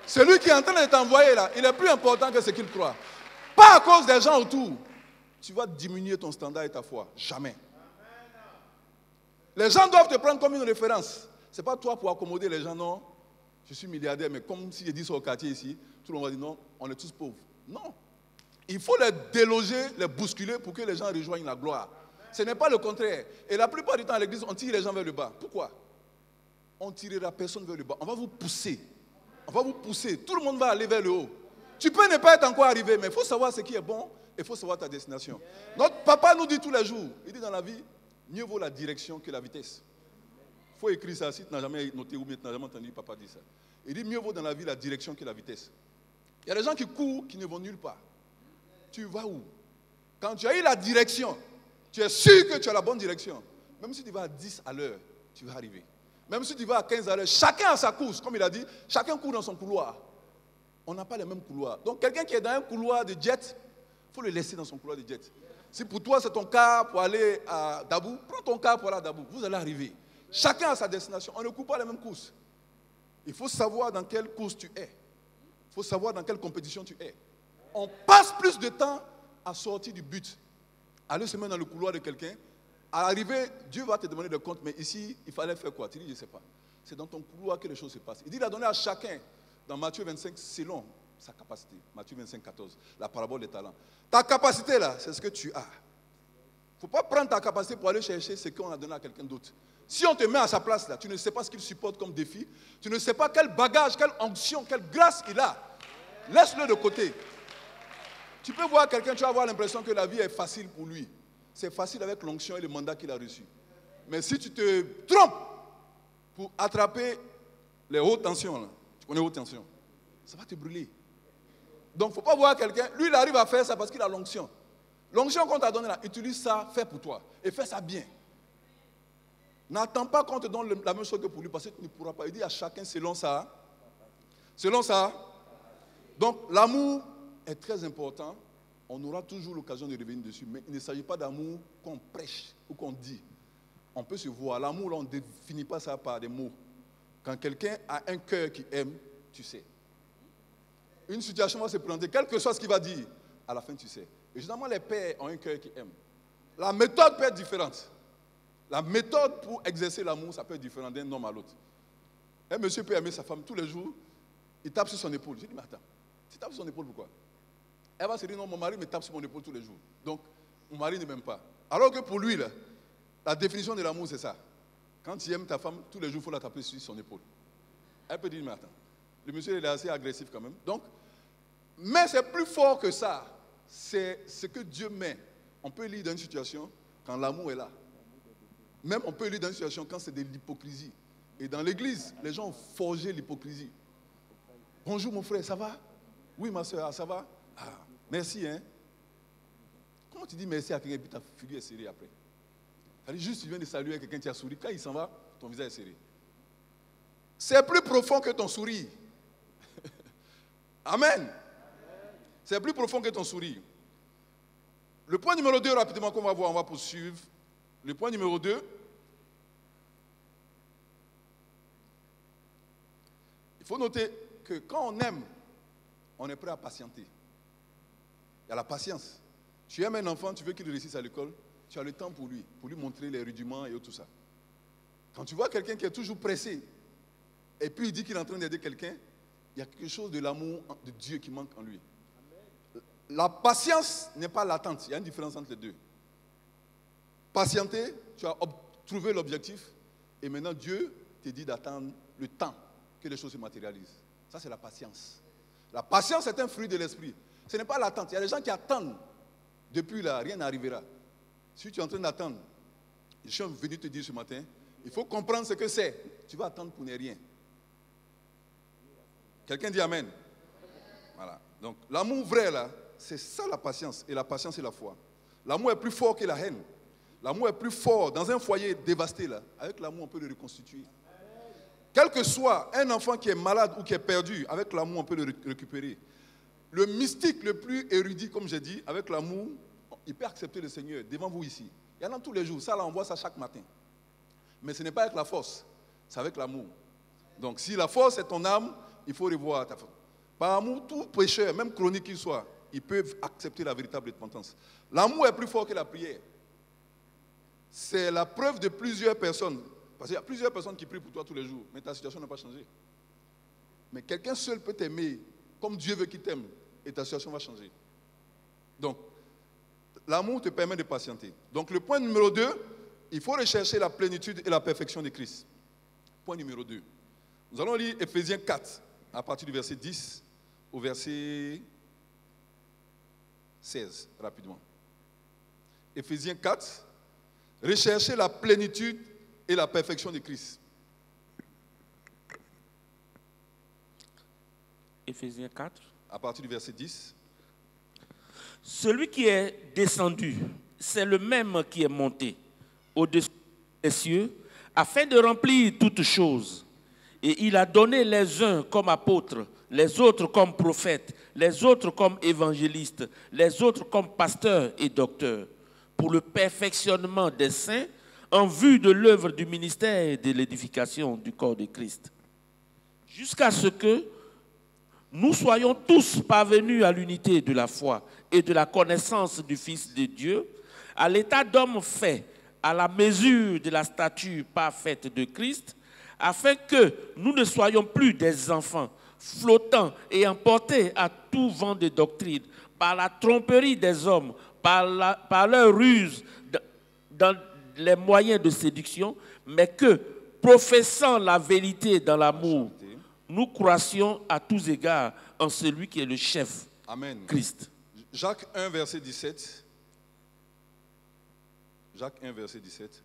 Celui qui est en train de t'envoyer là, il est plus important que ce qu'il croit. Pas à cause des gens autour. Tu vas diminuer ton standard et ta foi. Jamais. Les gens doivent te prendre comme une référence. Ce n'est pas toi pour accommoder les gens, non. Je suis milliardaire, mais comme si je dis ça au quartier ici, tout le monde va dire non, on est tous pauvres. Non. Il faut les déloger, les bousculer pour que les gens rejoignent la gloire. Ce n'est pas le contraire. Et la plupart du temps à l'église, on tire les gens vers le bas. Pourquoi? On ne tirera personne vers le bas. On va vous pousser. On va vous pousser. Tout le monde va aller vers le haut. Tu peux ne pas être encore arrivé, mais il faut savoir ce qui est bon et il faut savoir ta destination. Notre papa nous dit tous les jours, il dit dans la vie, mieux vaut la direction que la vitesse. Il faut écrire ça si tu n'as jamais noté ou bien tu n'as jamais entendu papa dire ça. Il dit mieux vaut dans la vie la direction que la vitesse. Il y a des gens qui courent, qui ne vont nulle part. Tu vas où? Quand tu as eu la direction, tu es sûr que tu as la bonne direction. Même si tu vas à 10 à l'heure, tu vas arriver. Même si tu vas à 15 à l'heure, chacun a sa course, comme il a dit, chacun court dans son couloir. On n'a pas les mêmes couloirs. Donc quelqu'un qui est dans un couloir de jet, il faut le laisser dans son couloir de jet. Si pour toi c'est ton car pour aller à Dabou, prends ton car pour aller à Dabou, vous allez arriver. Chacun a sa destination, on ne court pas les mêmes courses. Il faut savoir dans quelle course tu es. Il faut savoir dans quelle compétition tu es. On passe plus de temps à sortir du but. Aller se mettre dans le couloir de quelqu'un. À arriver, Dieu va te demander des comptes, mais ici, il fallait faire quoi? Tu dis, je ne sais pas. C'est dans ton couloir que les choses se passent. Il dit, il a donné à chacun, dans Matthieu 25, selon sa capacité. Matthieu 25, 14, la parabole des talents. Ta capacité là, c'est ce que tu as. Il ne faut pas prendre ta capacité pour aller chercher ce qu'on a donné à quelqu'un d'autre. Si on te met à sa place là, tu ne sais pas ce qu'il supporte comme défi, tu ne sais pas quel bagage, quelle onction, quelle grâce il a. Laisse-le de côté. Tu peux voir quelqu'un, tu vas avoir l'impression que la vie est facile pour lui. C'est facile avec l'onction et le mandat qu'il a reçu. Mais si tu te trompes pour attraper les hautes tensions, là, tu connais haute tension, ça va te brûler. Donc il ne faut pas voir quelqu'un, lui il arrive à faire ça parce qu'il a l'onction. L'onction qu'on t'a donnée là, utilise ça, fais pour toi. Et fais ça bien. N'attends pas qu'on te donne la même chose que pour lui parce que tu ne pourras pas. Il dit à chacun selon ça. Selon ça. Donc l'amour est très important. On aura toujours l'occasion de revenir dessus. Mais il ne s'agit pas d'amour qu'on prêche ou qu'on dit. On peut se voir. L'amour, là, on ne définit pas ça par des mots. Quand quelqu'un a un cœur qui aime, tu sais. Une situation va se présenter, quel que soit ce qu'il va dire, à la fin tu sais. Et généralement les pères ont un cœur qui aime. La méthode peut être différente. La méthode pour exercer l'amour, ça peut être différent d'un homme à l'autre. Un monsieur peut aimer sa femme tous les jours, il tape sur son épaule. Je dis, mais attends, tu tapes sur son épaule pourquoi? Elle va se dire, non, mon mari me tape sur mon épaule tous les jours. Donc, mon mari ne m'aime pas. Alors que pour lui, là, la définition de l'amour, c'est ça. Quand tu aimes ta femme, tous les jours, il faut la taper sur son épaule. Elle peut dire, mais attends, le monsieur il est assez agressif quand même. Donc, mais c'est plus fort que ça. C'est ce que Dieu met. On peut lire dans une situation quand l'amour est là. Même on peut lire dans une situation quand c'est de l'hypocrisie. Et dans l'église, les gens ont forgé l'hypocrisie. Bonjour mon frère, ça va? Oui ma soeur, ça va? Ah, merci hein. Comment tu dis merci à quelqu'un et puis ta figure est serrée après? C'est-à-dire juste tu viens de saluer quelqu'un qui a souri, quand il s'en va, ton visage est serré. C'est plus profond que ton sourire. Amen. C'est plus profond que ton sourire. Le point numéro 2, rapidement, qu'on va voir, on va poursuivre. Le point numéro 2, il faut noter que quand on aime, on est prêt à patienter. Il y a la patience. Tu aimes un enfant, tu veux qu'il réussisse à l'école, tu as le temps pour lui montrer les rudiments et tout ça. Quand tu vois quelqu'un qui est toujours pressé, et puis il dit qu'il est en train d'aider quelqu'un, il y a quelque chose de l'amour de Dieu qui manque en lui. La patience n'est pas l'attente, il y a une différence entre les deux. Patienter, tu as trouvé l'objectif, et maintenant Dieu te dit d'attendre le temps que les choses se matérialisent. Ça, c'est la patience. La patience est un fruit de l'esprit. Ce n'est pas l'attente. Il y a des gens qui attendent. Depuis là, rien n'arrivera. Si tu es en train d'attendre, je suis venu te dire ce matin, il faut comprendre ce que c'est. Tu vas attendre pour ne rien. Quelqu'un dit Amen. Voilà. Donc, l'amour vrai, là, c'est ça la patience. Et la patience, c'est la foi. L'amour est plus fort que la haine. L'amour est plus fort. Dans un foyer dévasté, là, avec l'amour, on peut le reconstituer. Quel que soit un enfant qui est malade ou qui est perdu, avec l'amour, on peut le récupérer. Le mystique le plus érudit, comme j'ai dit, avec l'amour, il peut accepter le Seigneur devant vous ici. Il y en a tous les jours. Ça, là, on voit ça chaque matin. Mais ce n'est pas avec la force, c'est avec l'amour. Donc, si la force est ton âme, il faut revoir ta force. Par amour, tout pécheur, même chronique qu'il soit, ils peuvent accepter la véritable repentance. L'amour est plus fort que la prière. C'est la preuve de plusieurs personnes. Parce qu'il y a plusieurs personnes qui prient pour toi tous les jours, mais ta situation n'a pas changé. Mais quelqu'un seul peut t'aimer comme Dieu veut qu'il t'aime, et ta situation va changer. Donc, l'amour te permet de patienter. Donc, le point numéro 2, il faut rechercher la plénitude et la perfection de Christ. Point numéro 2. Nous allons lire Ephésiens 4, à partir du verset 10 au verset 16, rapidement. Ephésiens 4, rechercher la plénitude et la perfection de Christ. Ephésiens 4. À partir du verset 10. Celui qui est descendu, c'est le même qui est monté au-dessus des cieux, afin de remplir toutes choses. Et il a donné les uns comme apôtres, les autres comme prophètes, les autres comme évangélistes, les autres comme pasteurs et docteurs, pour le perfectionnement des saints, en vue de l'œuvre du ministère et de l'édification du corps de Christ. Jusqu'à ce que nous soyons tous parvenus à l'unité de la foi et de la connaissance du Fils de Dieu, à l'état d'homme fait, à la mesure de la stature parfaite de Christ, afin que nous ne soyons plus des enfants flottants et emportés à tout vent de doctrine, par la tromperie des hommes, par leur ruse dans les moyens de séduction, mais que, professant la vérité dans l'amour, nous croissions à tous égards en celui qui est le chef, Amen. Christ. Jacques 1, verset 17. Jacques 1, verset 17.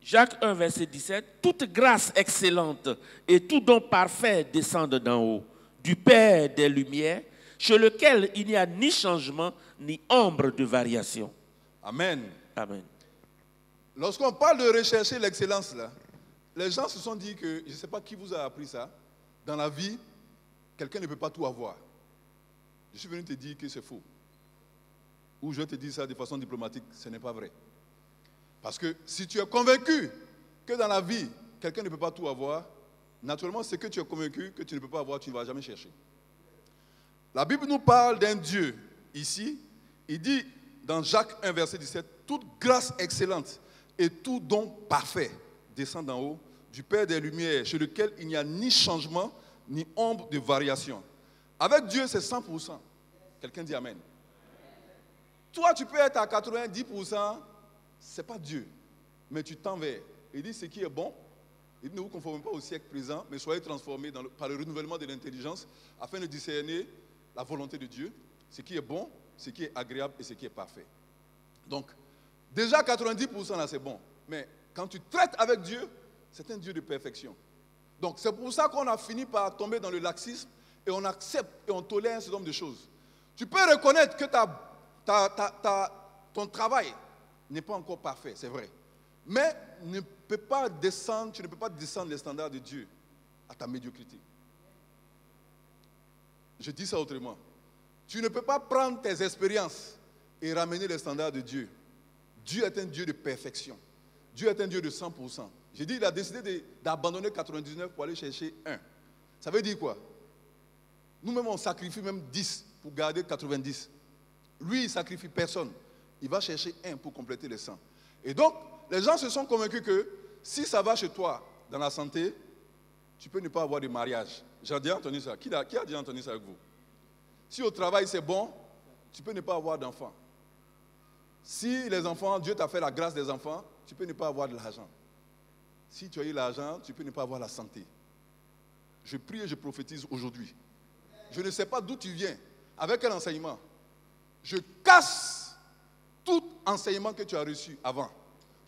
Jacques 1, verset 17. Toute grâce excellente et tout don parfait descendent d'en haut, du Père des Lumières, chez lequel il n'y a ni changement, ni ombre de variation. Amen. Amen. Lorsqu'on parle de rechercher l'excellence, là, les gens se sont dit que, je ne sais pas qui vous a appris ça, dans la vie, quelqu'un ne peut pas tout avoir. Je suis venu te dire que c'est faux. Ou je te dis ça de façon diplomatique, ce n'est pas vrai. Parce que si tu es convaincu que dans la vie, quelqu'un ne peut pas tout avoir, naturellement, c'est que tu es convaincu que tu ne peux pas avoir, tu ne vas jamais chercher. La Bible nous parle d'un Dieu ici. Il dit dans Jacques 1, verset 17, toute grâce excellente et tout don parfait descend d'en haut, du Père des Lumières, chez lequel il n'y a ni changement, ni ombre de variation. Avec Dieu, c'est 100%. Quelqu'un dit Amen. Toi, tu peux être à 90%, ce n'est pas Dieu, mais tu tends vers. Il dit ce qui est bon. Il dit ne vous conformez pas au siècle présent, mais soyez transformés par le renouvellement de l'intelligence afin de discerner la volonté de Dieu, ce qui est bon, ce qui est agréable et ce qui est parfait. Donc, déjà 90% là, c'est bon. Mais quand tu traites avec Dieu, c'est un Dieu de perfection. Donc, c'est pour ça qu'on a fini par tomber dans le laxisme et on accepte et on tolère un certain nombre de choses. Tu peux reconnaître que ton travail n'est pas encore parfait, c'est vrai. Mais tu ne peux pas descendre les standards de Dieu à ta médiocrité. Je dis ça autrement. Tu ne peux pas prendre tes expériences et ramener les standards de Dieu. Dieu est un Dieu de perfection. Dieu est un Dieu de 100%. J'ai dit, il a décidé d'abandonner 99 pour aller chercher 1. Ça veut dire quoi? Nous-mêmes, on sacrifie même 10 pour garder 90. Lui, il ne sacrifie personne. Il va chercher 1 pour compléter les 100. Et donc, les gens se sont convaincus que si ça va chez toi, dans la santé, tu peux ne pas avoir de mariage. J'ai déjà entendu ça. Qui a déjà entendu ça avec vous? Si au travail c'est bon, tu peux ne pas avoir d'enfants. Si les enfants, Dieu t'a fait la grâce des enfants, tu peux ne pas avoir de l'argent. Si tu as eu l'argent, tu peux ne pas avoir la santé. Je prie et je prophétise aujourd'hui. Je ne sais pas d'où tu viens, avec quel enseignement. Je casse tout enseignement que tu as reçu avant,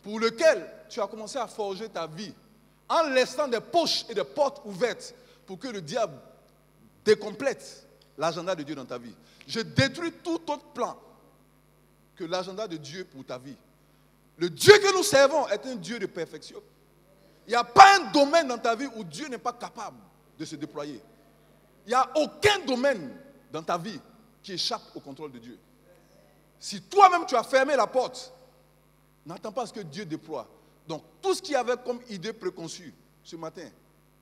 pour lequel tu as commencé à forger ta vie, en laissant des poches et des portes ouvertes pour que le diable décomplète l'agenda de Dieu dans ta vie. Je détruis tout autre plan que l'agenda de Dieu pour ta vie. Le Dieu que nous servons est un Dieu de perfection. Il n'y a pas un domaine dans ta vie où Dieu n'est pas capable de se déployer. Il n'y a aucun domaine dans ta vie qui échappe au contrôle de Dieu. Si toi-même tu as fermé la porte, n'attends pas ce que Dieu déploie. Donc tout ce qu'il y avait comme idée préconçue, ce matin,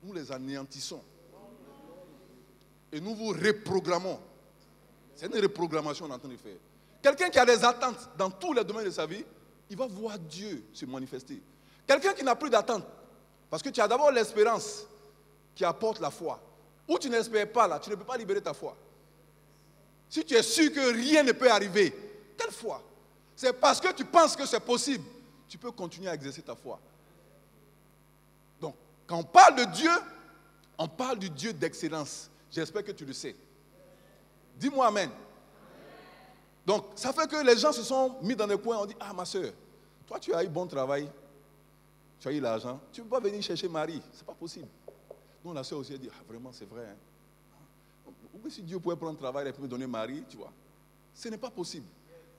nous les anéantissons. Et nous vous reprogrammons. C'est une reprogrammation qu'on est en train de faire. Quelqu'un qui a des attentes dans tous les domaines de sa vie, il va voir Dieu se manifester. Quelqu'un qui n'a plus d'attente, parce que tu as d'abord l'espérance qui apporte la foi. Ou tu n'espères pas là, tu ne peux pas libérer ta foi. Si tu es sûr que rien ne peut arriver, quelle foi? C'est parce que tu penses que c'est possible, tu peux continuer à exercer ta foi. Donc, quand on parle de Dieu, on parle du Dieu d'excellence. J'espère que tu le sais. Dis-moi Amen. Donc, ça fait que les gens se sont mis dans des coins, on dit, ah ma soeur, toi tu as eu bon travail, tu as eu l'argent, tu ne peux pas venir chercher Marie, ce n'est pas possible. Donc la soeur aussi a dit, ah vraiment c'est vrai. Hein? Ou si Dieu pouvait prendre travail et me donner Marie, tu vois, ce n'est pas possible.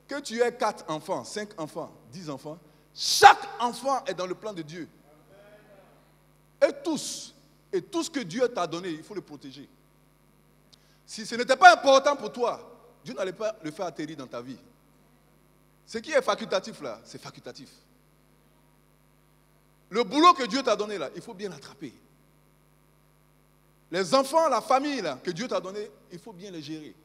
Que tu aies 4 enfants, 5 enfants, 10 enfants, chaque enfant est dans le plan de Dieu. Et tout ce que Dieu t'a donné, il faut le protéger. Si ce n'était pas important pour toi, Dieu n'allait pas le faire atterrir dans ta vie. Ce qui est facultatif là, c'est facultatif. Le boulot que Dieu t'a donné là, il faut bien l'attraper. Les enfants, la famille là, que Dieu t'a donné, il faut bien les gérer.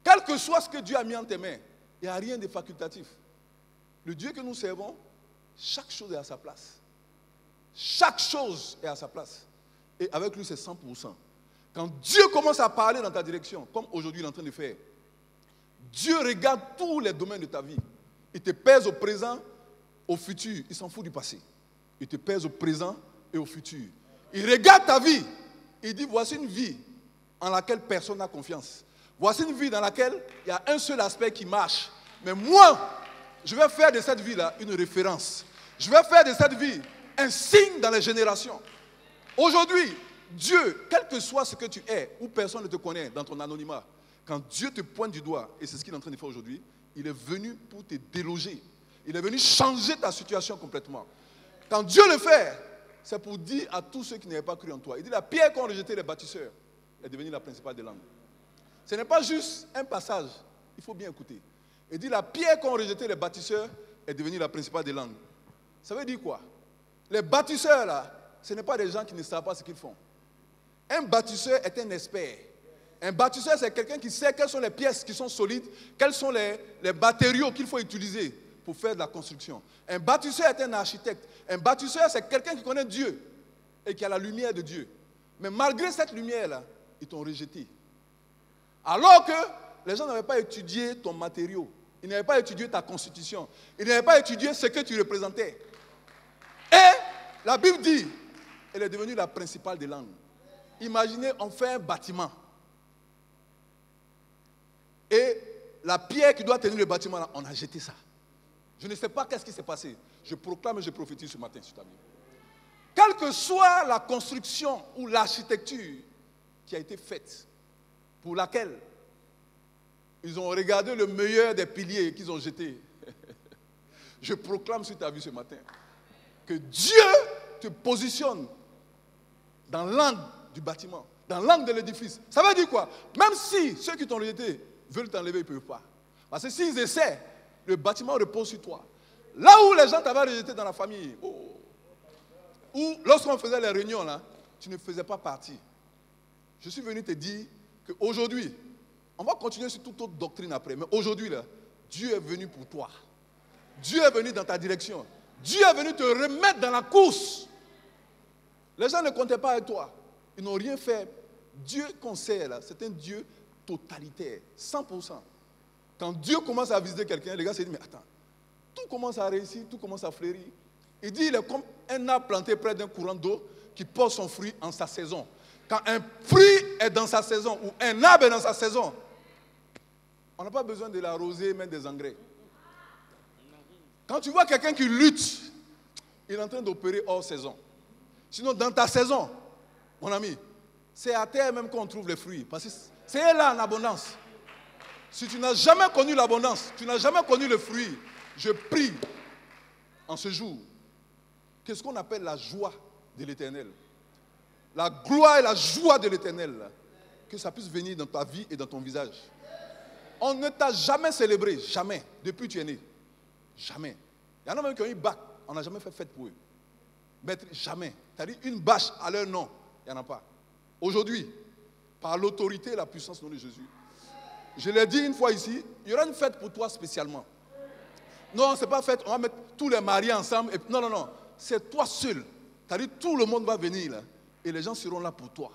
Quel que soit ce que Dieu a mis en tes mains, il n'y a rien de facultatif. Le Dieu que nous servons, chaque chose est à sa place. Chaque chose est à sa place. Et avec lui, c'est 100%. Quand Dieu commence à parler dans ta direction, comme aujourd'hui il est en train de faire, Dieu regarde tous les domaines de ta vie. Il te pèse au présent, au futur. Il s'en fout du passé. Il te pèse au présent et au futur. Il regarde ta vie. Il dit, voici une vie en laquelle personne n'a confiance. Voici une vie dans laquelle il y a un seul aspect qui marche. Mais moi, je vais faire de cette vie-là une référence. Je vais faire de cette vie un signe dans les générations. Aujourd'hui, Dieu, quel que soit ce que tu es, ou personne ne te connaît dans ton anonymat, quand Dieu te pointe du doigt, et c'est ce qu'il est en train de faire aujourd'hui, il est venu pour te déloger. Il est venu changer ta situation complètement. Quand Dieu le fait, c'est pour dire à tous ceux qui n'avaient pas cru en toi. Il dit la pierre qu'ont rejeté les bâtisseurs est devenue la principale des langues. Ce n'est pas juste un passage, il faut bien écouter. Il dit la pierre qu'ont rejeté les bâtisseurs est devenue la principale des langues. Ça veut dire quoi? Les bâtisseurs là, ce n'est pas des gens qui ne savent pas ce qu'ils font. Un bâtisseur est un expert. Un bâtisseur, c'est quelqu'un qui sait quelles sont les pièces qui sont solides, quels sont les matériaux qu'il faut utiliser pour faire de la construction. Un bâtisseur est un architecte. Un bâtisseur, c'est quelqu'un qui connaît Dieu et qui a la lumière de Dieu. Mais malgré cette lumière-là, ils t'ont rejeté. Alors que les gens n'avaient pas étudié ton matériau. Ils n'avaient pas étudié ta constitution. Ils n'avaient pas étudié ce que tu représentais. Et la Bible dit, elle est devenue la principale des langues. Imaginez, on fait un bâtiment. Et la pierre qui doit tenir le bâtiment, là, on a jeté ça. Je ne sais pas qu'est-ce qui s'est passé. Je proclame et je prophétise ce matin, sur ta vie. Quelle que soit la construction ou l'architecture qui a été faite, pour laquelle ils ont regardé le meilleur des piliers qu'ils ont jetés. Je proclame sur ta vie ce matin que Dieu te positionne dans l'angle du bâtiment, dans l'angle de l'édifice. Ça veut dire quoi? Même si ceux qui t'ont rejeté veulent t'enlever, ils ne peuvent pas. Parce que s'ils essaient, le bâtiment repose sur toi. Là où les gens t'avaient rejeté dans la famille, ou lorsqu'on faisait les réunions, là, tu ne faisais pas partie. Je suis venu te dire qu'aujourd'hui, on va continuer sur toute autre doctrine après, mais aujourd'hui, là, Dieu est venu pour toi. Dieu est venu dans ta direction. Dieu est venu te remettre dans la course. Les gens ne comptaient pas avec toi. Ils n'ont rien fait. Dieu qu'on sait là, c'est un Dieu totalitaire, 100%. Quand Dieu commence à visiter quelqu'un, les gars se disent, mais attends, tout commence à réussir, tout commence à fleurir. Il dit, il est comme un arbre planté près d'un courant d'eau qui porte son fruit en sa saison. Quand un fruit est dans sa saison, ou un arbre est dans sa saison, on n'a pas besoin de l'arroser, mettre des engrais. Quand tu vois quelqu'un qui lutte, il est en train d'opérer hors saison. Sinon, dans ta saison, mon ami, c'est à terre même qu'on trouve les fruits. Parce que c'est là en abondance. Si tu n'as jamais connu l'abondance, tu n'as jamais connu le fruit, je prie en ce jour, qu'est-ce qu'on appelle la joie de l'Éternel? La gloire et la joie de l'Éternel, que ça puisse venir dans ta vie et dans ton visage. On ne t'a jamais célébré, jamais, depuis que tu es né. Jamais. Il y en a même qui ont eu bac, on n'a jamais fait fête pour eux. Maître, jamais. C'est-à-dire une bâche à leur nom, il n'y en a pas. Aujourd'hui, par l'autorité et la puissance du nom de Jésus, je l'ai dit une fois ici, il y aura une fête pour toi spécialement. Non, ce n'est pas fête, on va mettre tous les mariés ensemble. Et, non, non, non, c'est toi seul. C'est-à-dire tout le monde va venir là, et les gens seront là pour toi.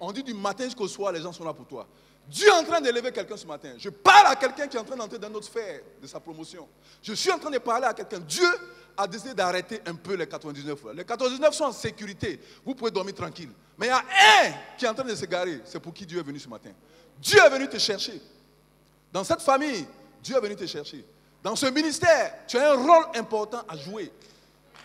On dit du matin jusqu'au soir, les gens sont là pour toi. Dieu est en train d'élever quelqu'un ce matin. Je parle à quelqu'un qui est en train d'entrer dans notre sphère de sa promotion. Je suis en train de parler à quelqu'un. Dieu a décidé d'arrêter un peu les 99. Les 99 sont en sécurité. Vous pouvez dormir tranquille. Mais il y a un qui est en train de s'égarer. C'est pour qui Dieu est venu ce matin. Dieu est venu te chercher. Dans cette famille, Dieu est venu te chercher. Dans ce ministère, tu as un rôle important à jouer.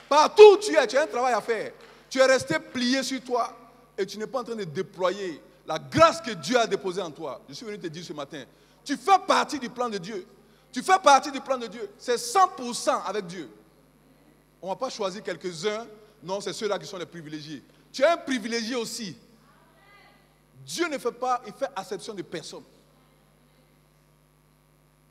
Partout où tu as un travail à faire. Tu es resté plié sur toi et tu n'es pas en train de déployer la grâce que Dieu a déposée en toi. Je suis venu te dire ce matin, tu fais partie du plan de Dieu. Tu fais partie du plan de Dieu. C'est 100% avec Dieu. On ne va pas choisir quelques-uns. Non, c'est ceux-là qui sont les privilégiés. Tu es un privilégié aussi. Dieu ne fait pas, il fait acception de personne.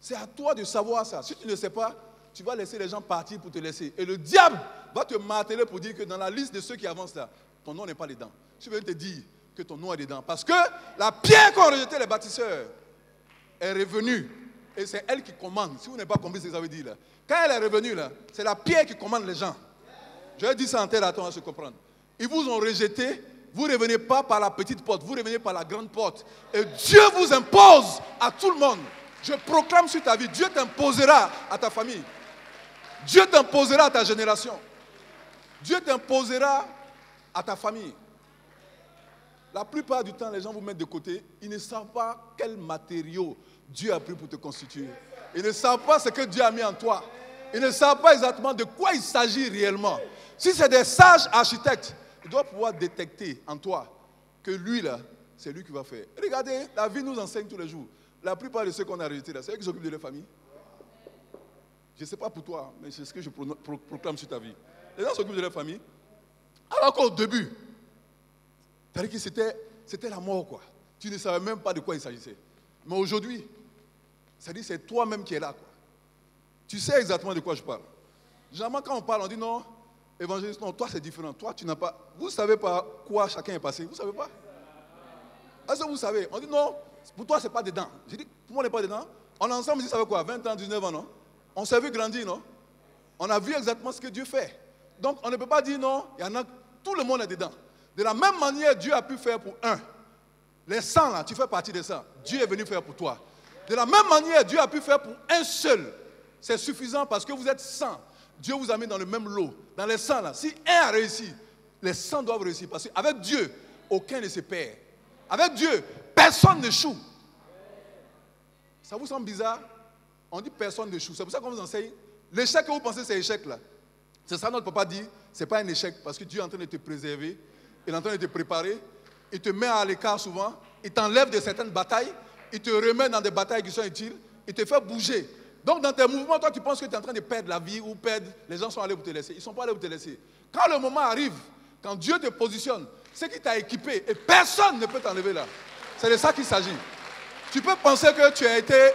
C'est à toi de savoir ça. Si tu ne sais pas, tu vas laisser les gens partir pour te laisser. Et le diable va te marteler pour dire que dans la liste de ceux qui avancent là, ton nom n'est pas dedans. Je vais te dire que ton nom est dedans. Parce que la pierre qu'ont rejeté les bâtisseurs est revenue. Et c'est elle qui commande. Si vous n'avez pas compris ce que ça veut dire là. Quand elle est revenue là, c'est la pierre qui commande les gens. Je vais dire ça en terre à toi, à se comprendre. Ils vous ont rejeté. Vous ne revenez pas par la petite porte. Vous revenez par la grande porte. Et Dieu vous impose à tout le monde. Je proclame sur ta vie. Dieu t'imposera à ta famille. Dieu t'imposera à ta génération. Dieu t'imposera à ta famille. La plupart du temps, les gens vous mettent de côté. Ils ne savent pas quel matériau Dieu a pris pour te constituer. Ils ne savent pas ce que Dieu a mis en toi. Ils ne savent pas exactement de quoi il s'agit réellement. Si c'est des sages architectes, ils doivent pouvoir détecter en toi que lui, là, c'est lui qui va faire. Regardez, la vie nous enseigne tous les jours. La plupart de ceux qu'on a rejetés, là, c'est eux qui s'occupent de leur famille. Je ne sais pas pour toi, mais c'est ce que je proclame sur ta vie. Les gens s'occupent de leur famille. Alors qu'au début, c'est-à-dire que c'était la mort, quoi. Tu ne savais même pas de quoi il s'agissait. Mais aujourd'hui, c'est-à-dire c'est toi-même qui es là, quoi. Tu sais exactement de quoi je parle. Généralement, quand on parle, on dit non, évangéliste, non, toi c'est différent. Toi, tu n'as pas. Vous ne savez pas quoi chacun est passé. Vous ne savez pas. Est-ce que vous savez? On dit non, pour toi, ce n'est pas dedans. J'ai dit, pour moi, on n'est pas dedans. On est ensemble, vous savez quoi, 20 ans, 19 ans, non? On s'est vu grandir, non? On a vu exactement ce que Dieu fait. Donc, on ne peut pas dire non, il y en a, tout le monde est dedans. De la même manière, Dieu a pu faire pour un. Les 100, là, tu fais partie de ça. Dieu est venu faire pour toi. De la même manière, Dieu a pu faire pour un seul. C'est suffisant parce que vous êtes 100. Dieu vous a mis dans le même lot. Dans les 100, là, si un a réussi, les 100 doivent réussir. Parce qu'avec Dieu, aucun ne se perd. Avec Dieu, personne n'échoue. Ça vous semble bizarre? On dit personne n'échoue. C'est pour ça qu'on vous enseigne. L'échec que vous pensez, c'est échec là. C'est ça notre papa dit. Ce n'est pas un échec parce que Dieu est en train de te préserver. Il est en train de te préparer. Il te met à l'écart souvent. Il t'enlève de certaines batailles. Il te remet dans des batailles qui sont utiles. Il te fait bouger. Donc dans tes mouvements, toi tu penses que tu es en train de perdre la vie ou perdre. Les gens sont allés pour te laisser. Ils ne sont pas allés pour te laisser. Quand le moment arrive, quand Dieu te positionne, c'est qu'il t'a équipé et personne ne peut t'enlever là. C'est de ça qu'il s'agit. Tu peux penser que tu as été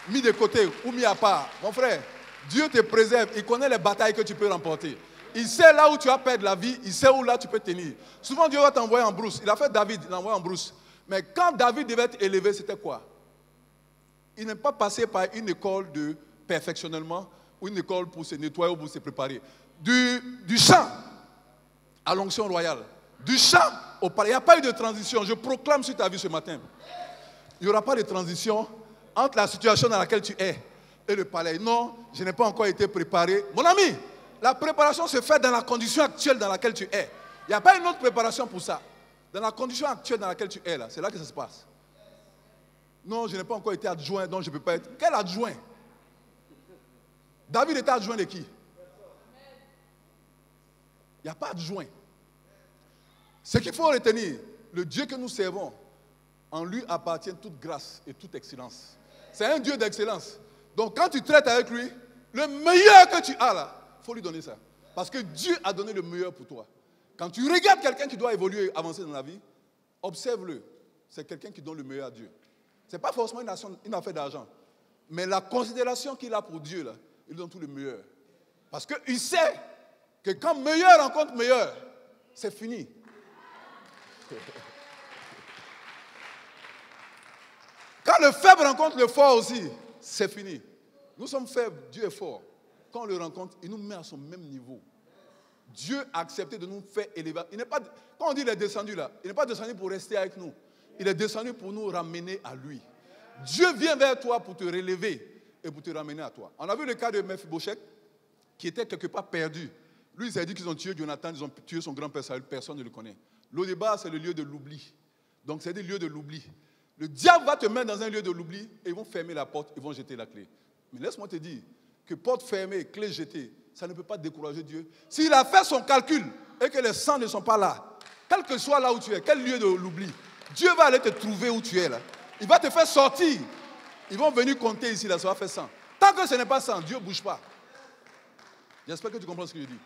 mis de côté ou mis à part. Mon frère, Dieu te préserve. Il connaît les batailles que tu peux remporter. Il sait là où tu vas perdre la vie. Il sait où là tu peux tenir. Souvent Dieu va t'envoyer en brousse. Il a fait David, il l'a envoyé en brousse. Mais quand David devait être élevé, c'était quoi? Il n'est pas passé par une école de perfectionnement ou une école pour se nettoyer ou pour se préparer. Du champ à l'onction royale. Du champ au palais. Il n'y a pas eu de transition. Je proclame sur ta vie ce matin. Il n'y aura pas de transition entre la situation dans laquelle tu es et le palais. Non, je n'ai pas encore été préparé. Mon ami, la préparation se fait dans la condition actuelle dans laquelle tu es. Il n'y a pas une autre préparation pour ça. Dans la condition actuelle dans laquelle tu es, là, c'est là que ça se passe. Non, je n'ai pas encore été adjoint, donc je ne peux pas être. Quel adjoint? David était adjoint de qui? Il n'y a pas adjoint. Ce qu'il faut retenir, le Dieu que nous servons, en lui appartient toute grâce et toute excellence. C'est un Dieu d'excellence. Donc quand tu traites avec lui, le meilleur que tu as là, il faut lui donner ça. Parce que Dieu a donné le meilleur pour toi. Quand tu regardes quelqu'un qui doit évoluer, avancer dans la vie, observe-le. C'est quelqu'un qui donne le meilleur à Dieu. Ce n'est pas forcément une affaire d'argent. Mais la considération qu'il a pour Dieu, là, il donne tout le meilleur. Parce qu'il sait que quand meilleur rencontre meilleur, c'est fini. Quand le faible rencontre le fort aussi, c'est fini. Nous sommes faibles, Dieu est fort. Quand on le rencontre, il nous met à son même niveau. Dieu a accepté de nous faire élever. Quand on dit qu'il est descendu là, il n'est pas descendu pour rester avec nous. Il est descendu pour nous ramener à lui. Dieu vient vers toi pour te relever et pour te ramener à toi. On a vu le cas de Mephibosheth qui était quelque part perdu. Lui, il s'est dit qu'ils ont tué Jonathan, ils ont tué son grand-père Saül, personne ne le connaît. Lo-débat, c'est le lieu de l'oubli. Donc c'est le lieu de l'oubli. Le diable va te mettre dans un lieu de l'oubli et ils vont fermer la porte, ils vont jeter la clé. Mais laisse-moi te dire que porte fermée, clé jetée, ça ne peut pas décourager Dieu. S'il a fait son calcul et que les sangs ne sont pas là, quel que soit là où tu es, quel lieu de l'oubli, Dieu va aller te trouver où tu es là. Il va te faire sortir. Ils vont venir compter ici, là, ça va faire 100. Tant que ce n'est pas 100, Dieu ne bouge pas. J'espère que tu comprends ce que je dis.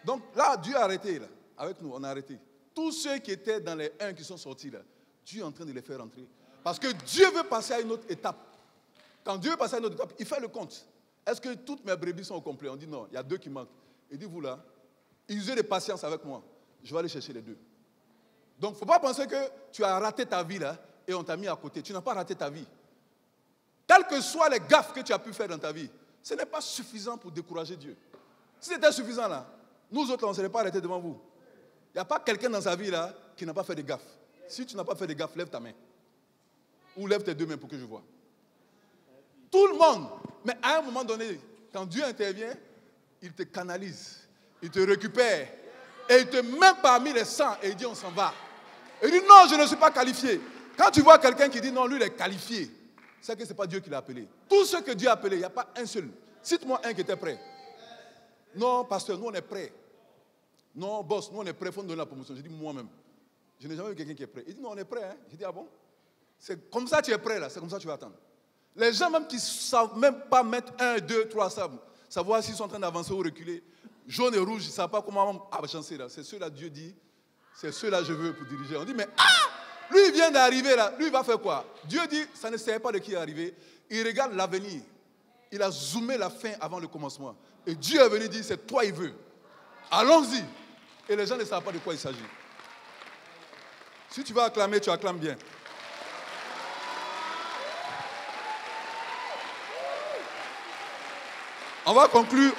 Donc là, Dieu a arrêté, là. Avec nous, on a arrêté. Tous ceux qui étaient dans les 1 qui sont sortis là, Dieu est en train de les faire rentrer. Parce que Dieu veut passer à une autre étape. Quand Dieu veut passer à une autre étape, il fait le compte. Est-ce que toutes mes brebis sont au complet? On dit non, il y a 2 qui manquent. Il dit, vous là, usez de patience avec moi. Je vais aller chercher les 2. Donc, il ne faut pas penser que tu as raté ta vie là et on t'a mis à côté. Tu n'as pas raté ta vie. Quelles que soient les gaffes que tu as pu faire dans ta vie, ce n'est pas suffisant pour décourager Dieu. Si c'était suffisant là, nous autres, on ne serait pas arrêtés devant vous. Il n'y a pas quelqu'un dans sa vie là qui n'a pas fait de gaffes. Si tu n'as pas fait de gaffes, lève ta main. Ou lève tes 2 mains pour que je vois. Tout le monde. Mais à un moment donné, quand Dieu intervient, il te canalise. Il te récupère. Et il te met parmi les 100 et il dit on s'en va. Il dit non, je ne suis pas qualifié. Quand tu vois quelqu'un qui dit non, lui il est qualifié, c'est que ce n'est pas Dieu qui l'a appelé. Tous ceux que Dieu a appelés, il n'y a pas un seul. Cite-moi un qui était prêt. Non, pasteur, nous on est prêts. Non, boss, nous on est prêts, il faut nous donner la promotion. J'ai dit moi-même. Je n'ai jamais vu quelqu'un qui est prêt. Il dit non, on est prêt. Hein? J'ai dit ah bon? C'est comme ça que tu es prêt là, c'est comme ça que tu vas attendre. Les gens même qui ne savent même pas mettre 1, 2, 3, savoir s'ils sont en train d'avancer ou reculer, jaune et rouge, ils ne savent pas comment avancer là. C'est ceux-là, Dieu dit, c'est ceux-là que je veux pour diriger. On dit mais lui il vient d'arriver là, lui il va faire quoi? Dieu dit, ça ne sert pas de qui est arrivé. Il regarde l'avenir. Il a zoomé la fin avant le commencement. Et Dieu est venu dire, c'est toi il veut. Allons-y. Et les gens ne savent pas de quoi il s'agit. Si tu vas acclamer, tu acclames bien. On va conclure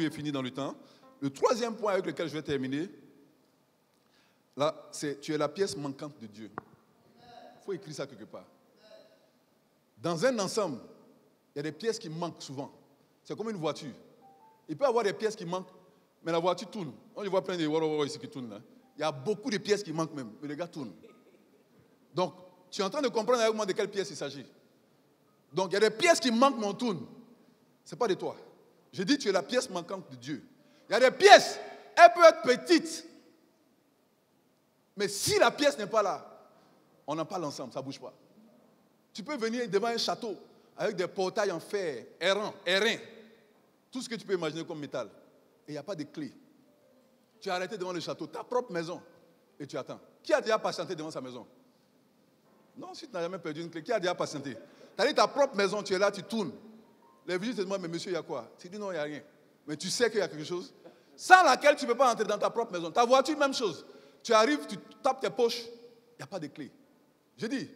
et finir dans le temps. Le troisième point avec lequel je vais terminer, là, c'est tu es la pièce manquante de Dieu. Il faut écrire ça quelque part. Dans un ensemble, il y a des pièces qui manquent souvent. C'est comme une voiture. Il peut y avoir des pièces qui manquent, mais la voiture tourne. On y voit plein de Waro ici qui tournent là. Il y a beaucoup de pièces qui manquent même, mais les gars tournent. Donc, tu es en train de comprendre avec moi de quelle pièce il s'agit. Donc, il y a des pièces qui manquent, mais on tourne. Ce n'est pas de toi. Je dis, tu es la pièce manquante de Dieu. Il y a des pièces, elles peuvent être petites. Mais si la pièce n'est pas là, on n'en parle ensemble, ça ne bouge pas. Tu peux venir devant un château avec des portails en fer, airain, tout ce que tu peux imaginer comme métal. Et il n'y a pas de clé. Tu es arrêté devant le château, ta propre maison, et tu attends. Qui a déjà patienté devant sa maison? Non, si tu n'as jamais perdu une clé, qui a déjà patienté? Tu as dit ta propre maison, tu es là, tu tournes. Les visites te demandent, mais monsieur, il y a quoi? Tu dis non, il n'y a rien. Mais tu sais qu'il y a quelque chose. Sans laquelle tu ne peux pas entrer dans ta propre maison. Ta voiture, même chose. Tu arrives, tu tapes tes poches, il n'y a pas de clé. Je dis,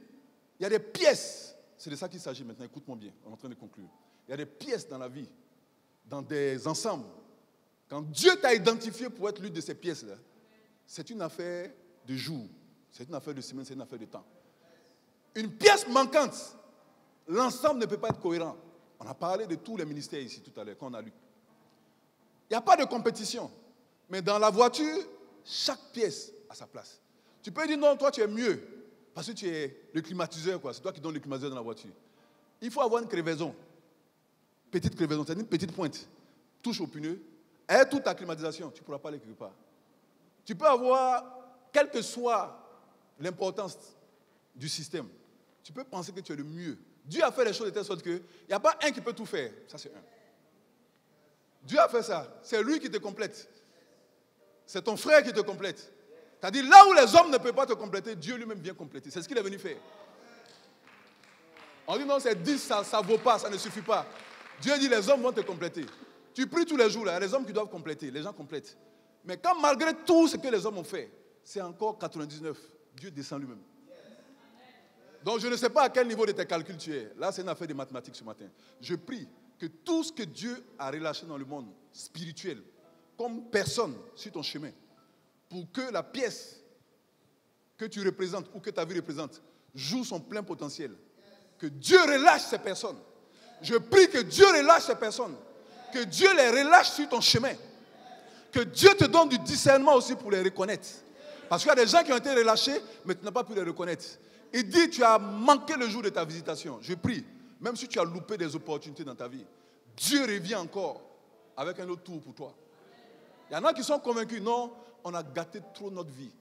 il y a des pièces. C'est de ça qu'il s'agit maintenant, écoute-moi bien, on est en train de conclure. Il y a des pièces dans la vie, dans des ensembles. Quand Dieu t'a identifié pour être l'une de ces pièces-là, c'est une affaire de jours, c'est une affaire de semaines, c'est une affaire de temps. Une pièce manquante, l'ensemble ne peut pas être cohérent. On a parlé de tous les ministères ici tout à l'heure, quand on a lu. Il n'y a pas de compétition. Mais dans la voiture, chaque pièce a sa place. Tu peux dire non, toi tu es mieux, parce que tu es le climatiseur, quoi. C'est toi qui donnes le climatiseur dans la voiture. Il faut avoir une crevaison. Petite crevaison, c'est une petite pointe. Touche au pneu. Et toute ta climatisation, tu ne pourras pas aller quelque part. Tu peux avoir, quelle que soit l'importance du système, tu peux penser que tu es le mieux. Dieu a fait les choses de telle sorte qu'il n'y a pas un qui peut tout faire. Ça, c'est un. Dieu a fait ça. C'est lui qui te complète. C'est ton frère qui te complète. C'est-à-dire, là où les hommes ne peuvent pas te compléter, Dieu lui-même vient compléter. C'est ce qu'il est venu faire. On dit non, c'est 10, ça ne vaut pas, ça ne suffit pas. Dieu dit, les hommes vont te compléter. Tu pries tous les jours, là, il y a les hommes qui doivent compléter, les gens complètent. Mais quand malgré tout ce que les hommes ont fait, c'est encore 99, Dieu descend lui-même. Donc je ne sais pas à quel niveau de tes calculs tu es. Là, c'est une affaire de mathématiques ce matin. Je prie que tout ce que Dieu a relâché dans le monde spirituel, comme personne sur ton chemin, pour que la pièce que tu représentes ou que ta vie représente joue son plein potentiel. Que Dieu relâche ces personnes. Je prie que Dieu relâche ces personnes. Que Dieu les relâche sur ton chemin. Que Dieu te donne du discernement aussi pour les reconnaître. Parce qu'il y a des gens qui ont été relâchés, mais tu n'as pas pu les reconnaître. Il dit, tu as manqué le jour de ta visitation. Je prie, même si tu as loupé des opportunités dans ta vie, Dieu revient encore avec un autre tour pour toi. Il y en a qui sont convaincus, non, on a gâté trop notre vie.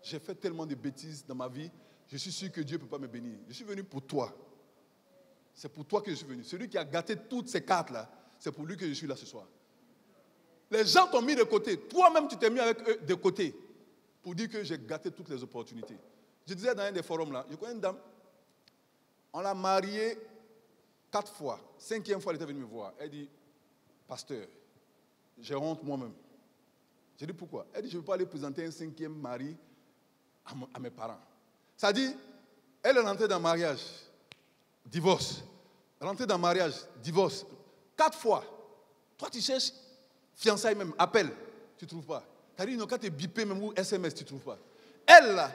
J'ai fait tellement de bêtises dans ma vie, je suis sûr que Dieu ne peut pas me bénir. Je suis venu pour toi. C'est pour toi que je suis venu. Celui qui a gâté toutes ces cartes-là, c'est pour lui que je suis là ce soir. Les gens t'ont mis de côté. Toi-même, tu t'es mis avec eux de côté pour dire que j'ai gâté toutes les opportunités. Je disais dans un des forums là, je connais une dame, on l'a mariée 4 fois. 5e fois, elle était venue me voir. Elle dit, pasteur, j'ai honte moi-même. J'ai dit, pourquoi? Elle dit, je ne veux pas aller présenter un 5e mari à mes parents. Ça dit, elle est rentrée dans le mariage, divorce. Rentrée dans le mariage, divorce. 4 fois. Toi, tu cherches fiançailles même, appel, tu ne trouves pas. Tu as dit, non, quand tu es bipé même ou SMS, tu ne trouves pas. Elle, là,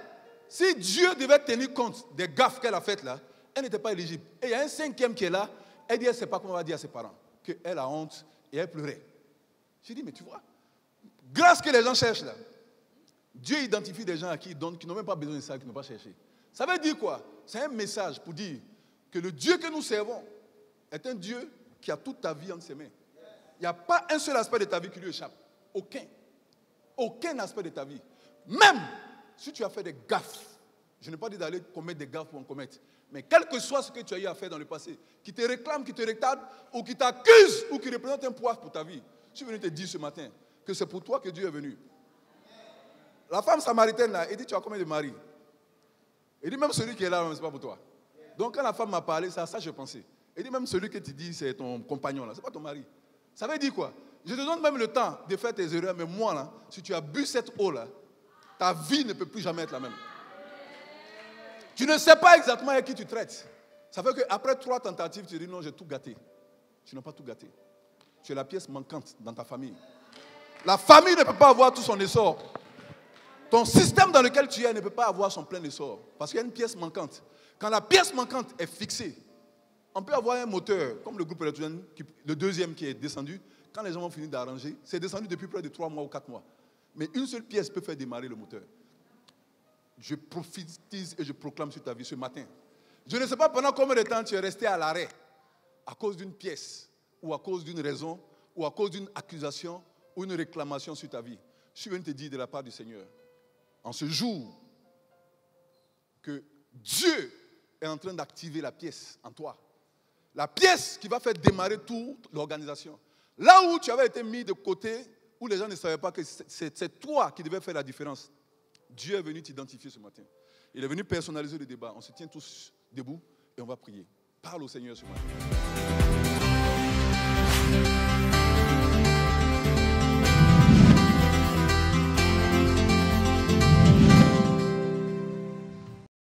si Dieu devait tenir compte des gaffes qu'elle a faites là, elle n'était pas éligible. Et il y a un 5e qui est là, elle dit, elle ne sait pas comment elle va dire à ses parents, qu'elle a honte et elle pleurait. J'ai dit, mais tu vois, grâce que les gens cherchent là, Dieu identifie des gens à qui il donne, qui n'ont même pas besoin de ça, qui n'ont pas cherché. Ça veut dire quoi? C'est un message pour dire que le Dieu que nous servons est un Dieu qui a toute ta vie entre ses mains. Il n'y a pas un seul aspect de ta vie qui lui échappe. Aucun. Aucun aspect de ta vie. Même si tu as fait des gaffes, je n'ai pas dit d'aller commettre des gaffes pour en commettre, mais quel que soit ce que tu as eu à faire dans le passé, qui te réclame, qui te retarde, ou qui t'accuse, ou qui représente un poids pour ta vie, je suis venu te dire ce matin que c'est pour toi que Dieu est venu. La femme samaritaine, là, elle dit, tu as combien de maris? Elle dit, même celui qui est là, ce n'est pas pour toi. Donc quand la femme m'a parlé, ça je pensais. Elle dit, même celui que tu dis, c'est ton compagnon, là, ce n'est pas ton mari. Ça veut dire quoi? Je te donne même le temps de faire tes erreurs, mais moi, là, si tu as bu cette eau-là, ta vie ne peut plus jamais être la même. Tu ne sais pas exactement avec qui tu traites. Ça fait qu'après 3 tentatives, tu dis non, j'ai tout gâté. Tu n'as pas tout gâté. Tu es la pièce manquante dans ta famille. La famille ne peut pas avoir tout son essor. Ton système dans lequel tu es ne peut pas avoir son plein essor. Parce qu'il y a une pièce manquante. Quand la pièce manquante est fixée, on peut avoir un moteur, comme le groupe électrogène, le deuxième qui est descendu. Quand les gens vont finir d'arranger, c'est descendu depuis près de 3 mois ou 4 mois. Mais une seule pièce peut faire démarrer le moteur. Je prophétise et je proclame sur ta vie ce matin. Je ne sais pas pendant combien de temps tu es resté à l'arrêt à cause d'une pièce, ou à cause d'une raison, ou à cause d'une accusation, ou une réclamation sur ta vie. Je suis venu te dire de la part du Seigneur, en ce jour, que Dieu est en train d'activer la pièce en toi. La pièce qui va faire démarrer toute l'organisation. Là où tu avais été mis de côté, où les gens ne savaient pas que c'est toi qui devais faire la différence, Dieu est venu t'identifier ce matin. Il est venu personnaliser le débat. On se tient tous debout et on va prier. Parle au Seigneur ce matin.